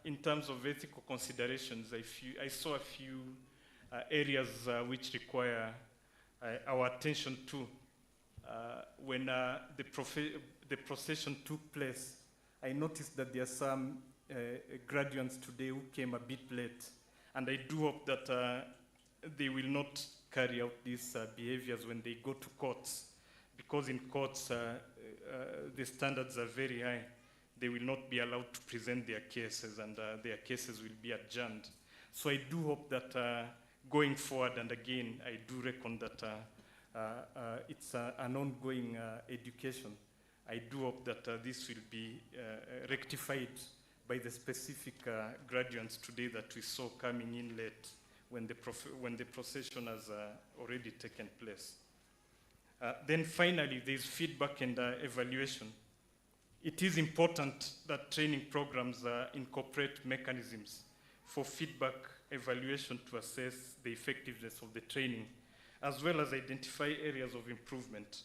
in terms of ethical considerations, I saw a few areas which require our attention too. When the procession took place, I noticed that there are some graduates today who came a bit late, and I do hope that they will not carry out these behaviors when they go to courts, because in courts the standards are very high. They will not be allowed to present their cases, and their cases will be adjourned. So I do hope that going forward, and again, I do reckon that it's an ongoing education. I do hope that this will be rectified by the specific graduates today that we saw coming in late when the procession has already taken place. Then finally, there's feedback and evaluation. It is important that training programs incorporate mechanisms for feedback evaluation to assess the effectiveness of the training, as well as identify areas of improvement.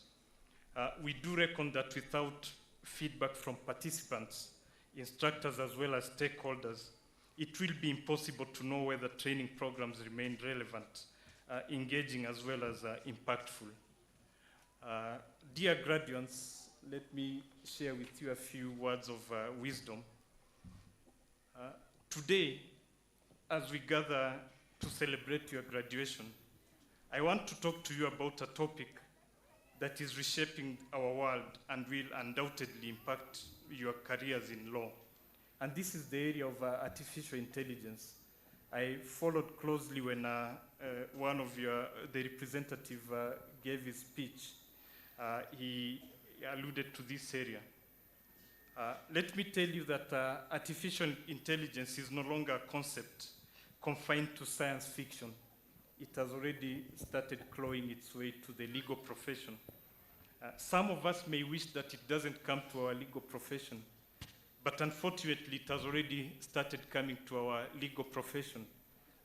We do reckon that without feedback from participants, instructors, as well as stakeholders, it will be impossible to know whether training programs remain relevant, engaging, as well as impactful. Dear graduates, let me share with you a few words of wisdom. Today, as we gather to celebrate your graduation, I want to talk to you about a topic that is reshaping our world and will undoubtedly impact your careers in law. And this is the area of artificial intelligence. I followed closely when one of the representative gave his speech. He alluded to this area. Let me tell you that artificial intelligence is no longer a concept confined to science fiction. It has already started clawing its way to the legal profession. Some of us may wish that it doesn't come to our legal profession, but unfortunately it has already started coming to our legal profession,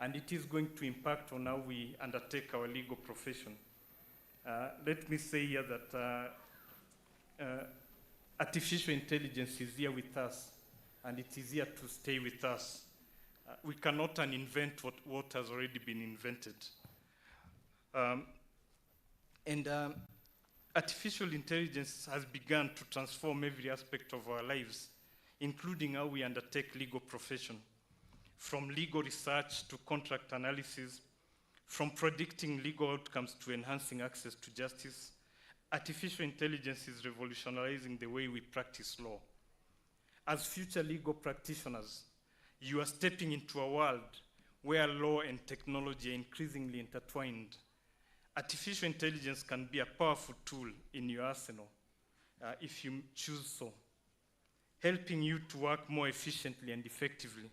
and it is going to impact on how we undertake our legal profession. Let me say here that artificial intelligence is here with us, and it is here to stay with us. We cannot uninvent what has already been invented. Artificial intelligence has begun to transform every aspect of our lives, including how we undertake legal profession, from legal research to contract analysis, from predicting legal outcomes to enhancing access to justice. Artificial intelligence is revolutionizing the way we practice law. As future legal practitioners, you are stepping into a world where law and technology are increasingly intertwined. Artificial intelligence can be a powerful tool in your arsenal if you choose so, helping you to work more efficiently and effectively.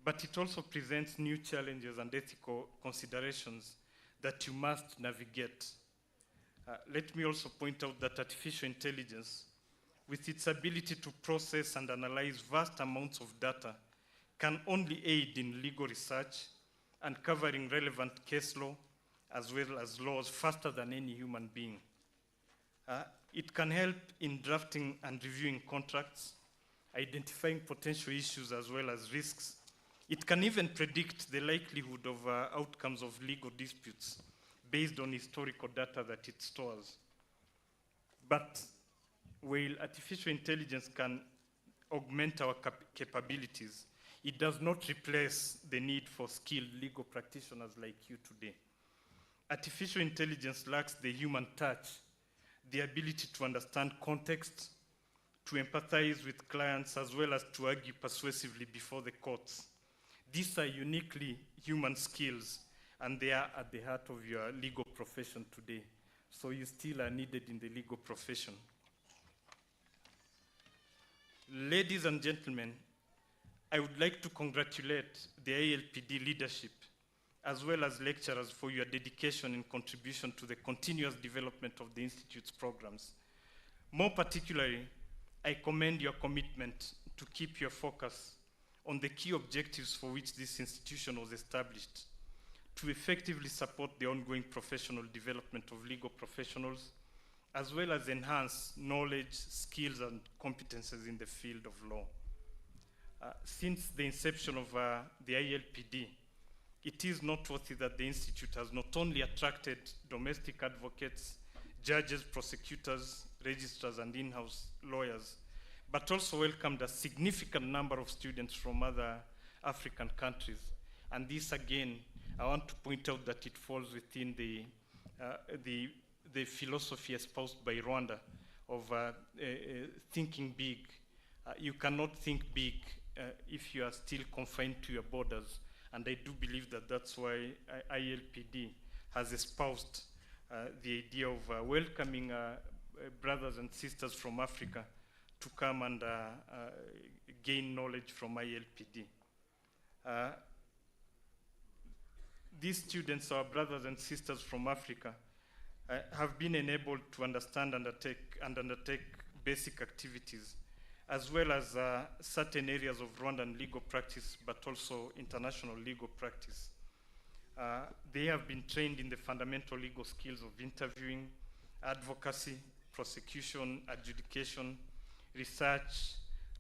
But it also presents new challenges and ethical considerations that you must navigate. Let me also point out that artificial intelligence, with its ability to process and analyze vast amounts of data, can only aid in legal research and covering relevant case law, as well as laws faster than any human being. It can help in drafting and reviewing contracts, identifying potential issues as well as risks. It can even predict the likelihood of outcomes of legal disputes based on historical data that it stores. But while artificial intelligence can augment our capabilities, it does not replace the need for skilled legal practitioners like you today. Artificial intelligence lacks the human touch, the ability to understand context, to empathize with clients, as well as to argue persuasively before the courts. These are uniquely human skills, and they are at the heart of your legal profession today. So you still are needed in the legal profession. Ladies and gentlemen, I would like to congratulate the ILPD leadership as well as lecturers for your dedication and contribution to the continuous development of the Institute's programs. More particularly, I commend your commitment to keep your focus on the key objectives for which this institution was established, to effectively support the ongoing professional development of legal professionals, as well as enhance knowledge, skills, and competences in the field of law. Since the inception of the ILPD, it is noteworthy that the Institute has not only attracted domestic advocates, judges, prosecutors, registrars, and in-house lawyers, but also welcomed a significant number of students from other African countries. And this, again, I want to point out that it falls within the philosophy espoused by Rwanda of thinking big. You cannot think big if you are still confined to your borders. And I do believe that that's why ILPD has espoused the idea of welcoming brothers and sisters from Africa to come and gain knowledge from ILPD. These students, our brothers and sisters from Africa, have been enabled to understand and undertake basic activities, as well as certain areas of Rwandan legal practice, but also international legal practice. They have been trained in the fundamental legal skills of interviewing, advocacy, prosecution, adjudication, research,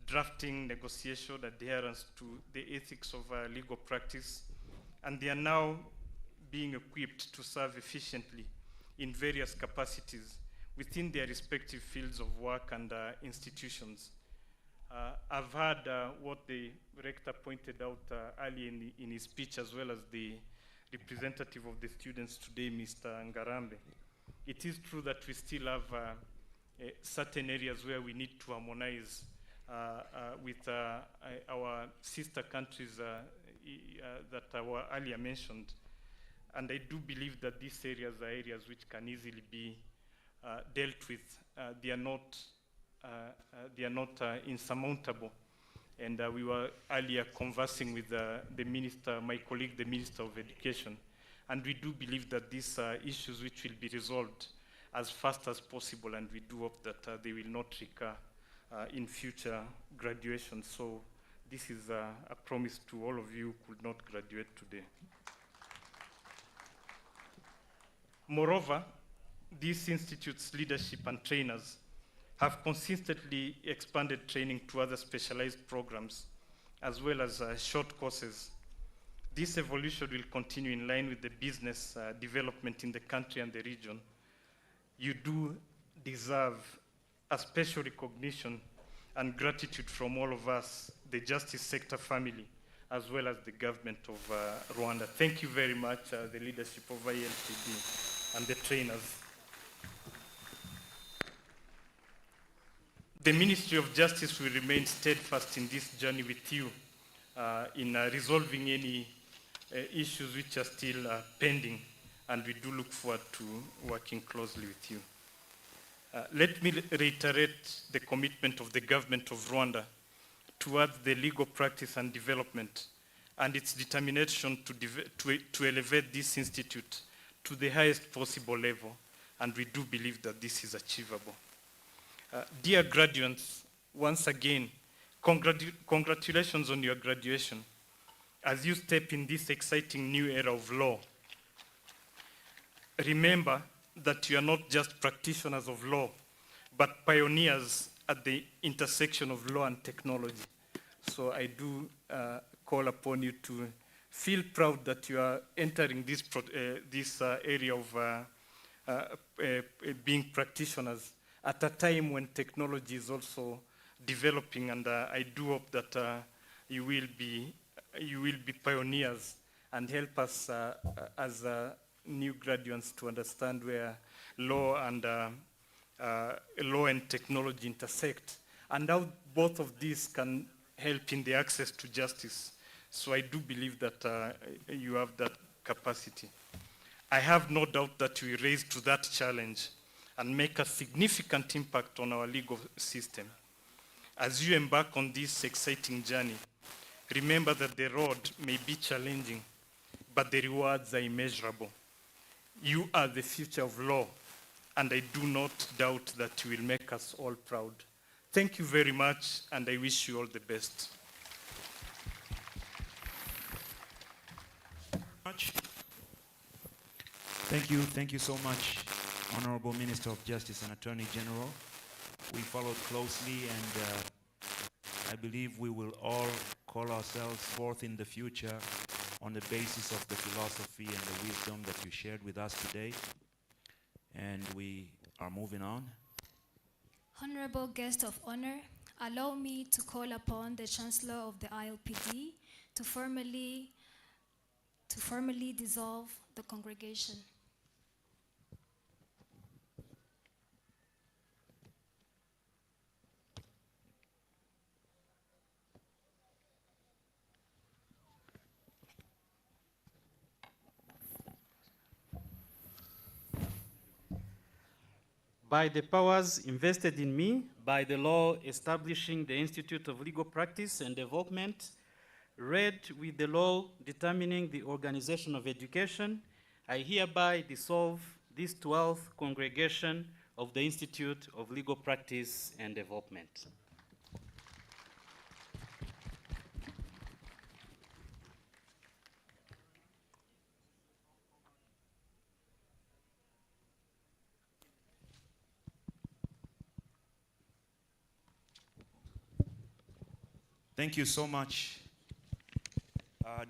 drafting, negotiation, adherence to the ethics of legal practice, and they are now being equipped to serve efficiently in various capacities within their respective fields of work and institutions. I've heard what the Rector pointed out earlier in his speech, as well as the representative of the students today, Mr. Ngarambe. It is true that we still have certain areas where we need to harmonize with our sister countries that were earlier mentioned. And I do believe that these areas are areas which can easily be dealt with. They are not insurmountable. And we were earlier conversing with the minister, my colleague, the Minister of Education. And we do believe that these are issues which will be resolved as fast as possible, and we do hope that they will not recur in future graduations. So this is a promise to all of you who could not graduate today. Moreover, this institute's leadership and trainers have consistently expanded training to other specialized programs, as well as short courses. This evolution will continue in line with the business development in the country and the region. You do deserve a special recognition and gratitude from all of us, the justice sector family, as well as the government of Rwanda. Thank you very much, the leadership of ILPD and the trainers. The Ministry of Justice will remain steadfast in this journey with you in resolving any issues which are still pending, and we do look forward to working closely with you. Let me reiterate the commitment of the government of Rwanda towards the legal practice and development, and its determination to elevate this institute to the highest possible level, and we do believe that this is achievable. Dear graduates, once again, congratulations on your graduation as you step in this exciting new era of law. Remember that you are not just practitioners of law, but pioneers at the intersection of law and technology. So I do call upon you to feel proud that you are entering this, area of being practitioners at a time when technology is also developing, and I do hope that you will be pioneers and help us as new graduates to understand where law and technology intersect, and how both of these can help in the access to justice. So I do believe that you have that capacity. I have no doubt that you will rise to that challenge and make a significant impact on our legal system. As you embark on this exciting journey, remember that the road may be challenging, but the rewards are immeasurable. You are the future of law, and I do not doubt that you will make us all proud. Thank you very much, and I wish you all the best. Thank you so much, Honorable Minister of Justice and Attorney General. We followed closely, and I believe we will all call ourselves forth in the future on the basis of the philosophy and the wisdom that you shared with us today. And we are moving on. Honorable guest of honor, allow me to call upon the Chancellor of the ILPD to formally dissolve the congregation. By the powers invested in me, by the law establishing the Institute of Legal Practice and Development, read with the law determining the organization of education, I hereby dissolve this 12th congregation of the Institute of Legal Practice and Development. Thank you so much,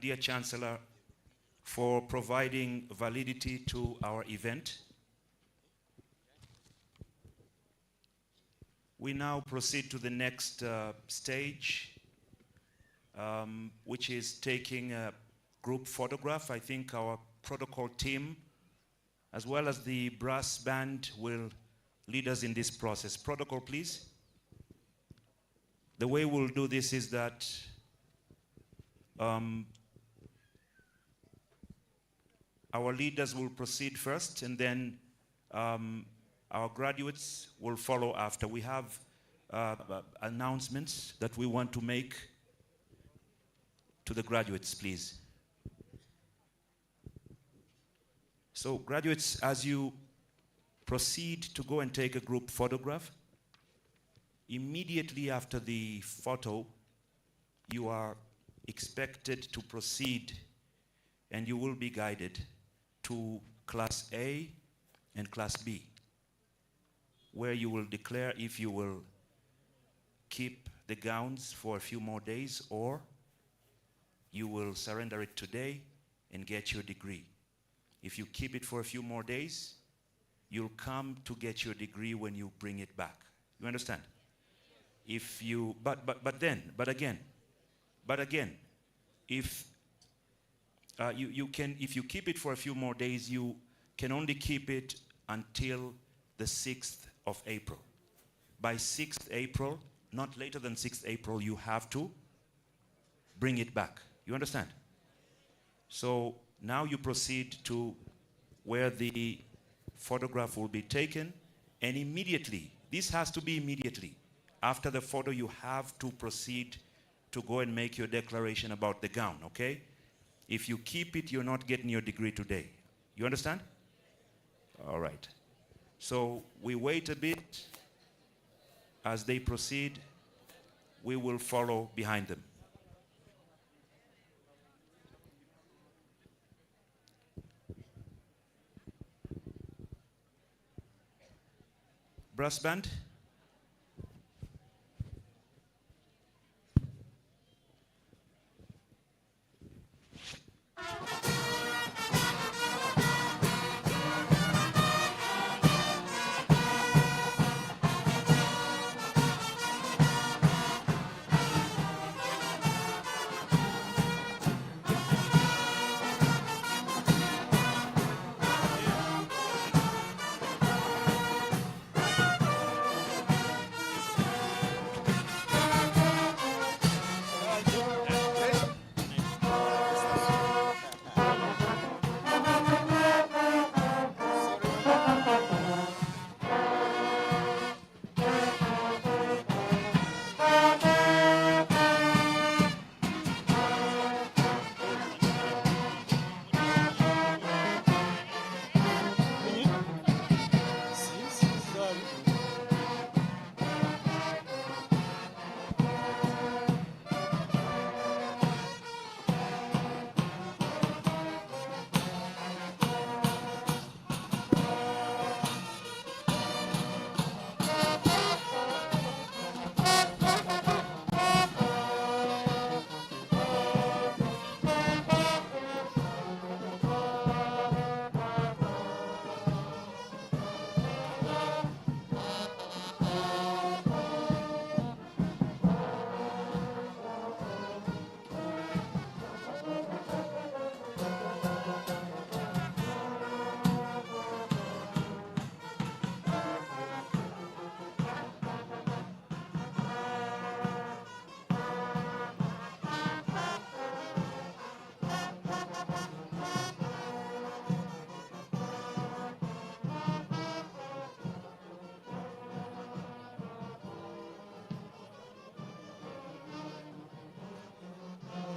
dear Chancellor, for providing validity to our event. We now proceed to the next stage, which is taking a group photograph. I think our protocol team, as well as the brass band, will lead us in this process. Protocol, please. The way we'll do this is that our leaders will proceed first, and then our graduates will follow after. We have announcements that we want to make to the graduates, please. So graduates, as you proceed to go and take a group photograph, immediately after the photo, you are expected to proceed, and you will be guided to Class A and Class B, where you will declare if you will keep the gowns for a few more days, or you will surrender it today and get your degree. If you keep it for a few more days, you'll come to get your degree when you bring it back. You understand? If you, but again, if if you keep it for a few more days, you can only keep it until the 6th of April. By 6th April, not later than 6th April, you have to bring it back. You understand? So now you proceed to where the photograph will be taken, and immediately, this has to be immediately. After the photo, you have to proceed to go and make your declaration about the gown, okay? If you keep it, you're not getting your degree today. You understand? All right. So we wait a bit. As they proceed, we will follow behind them. Brass band.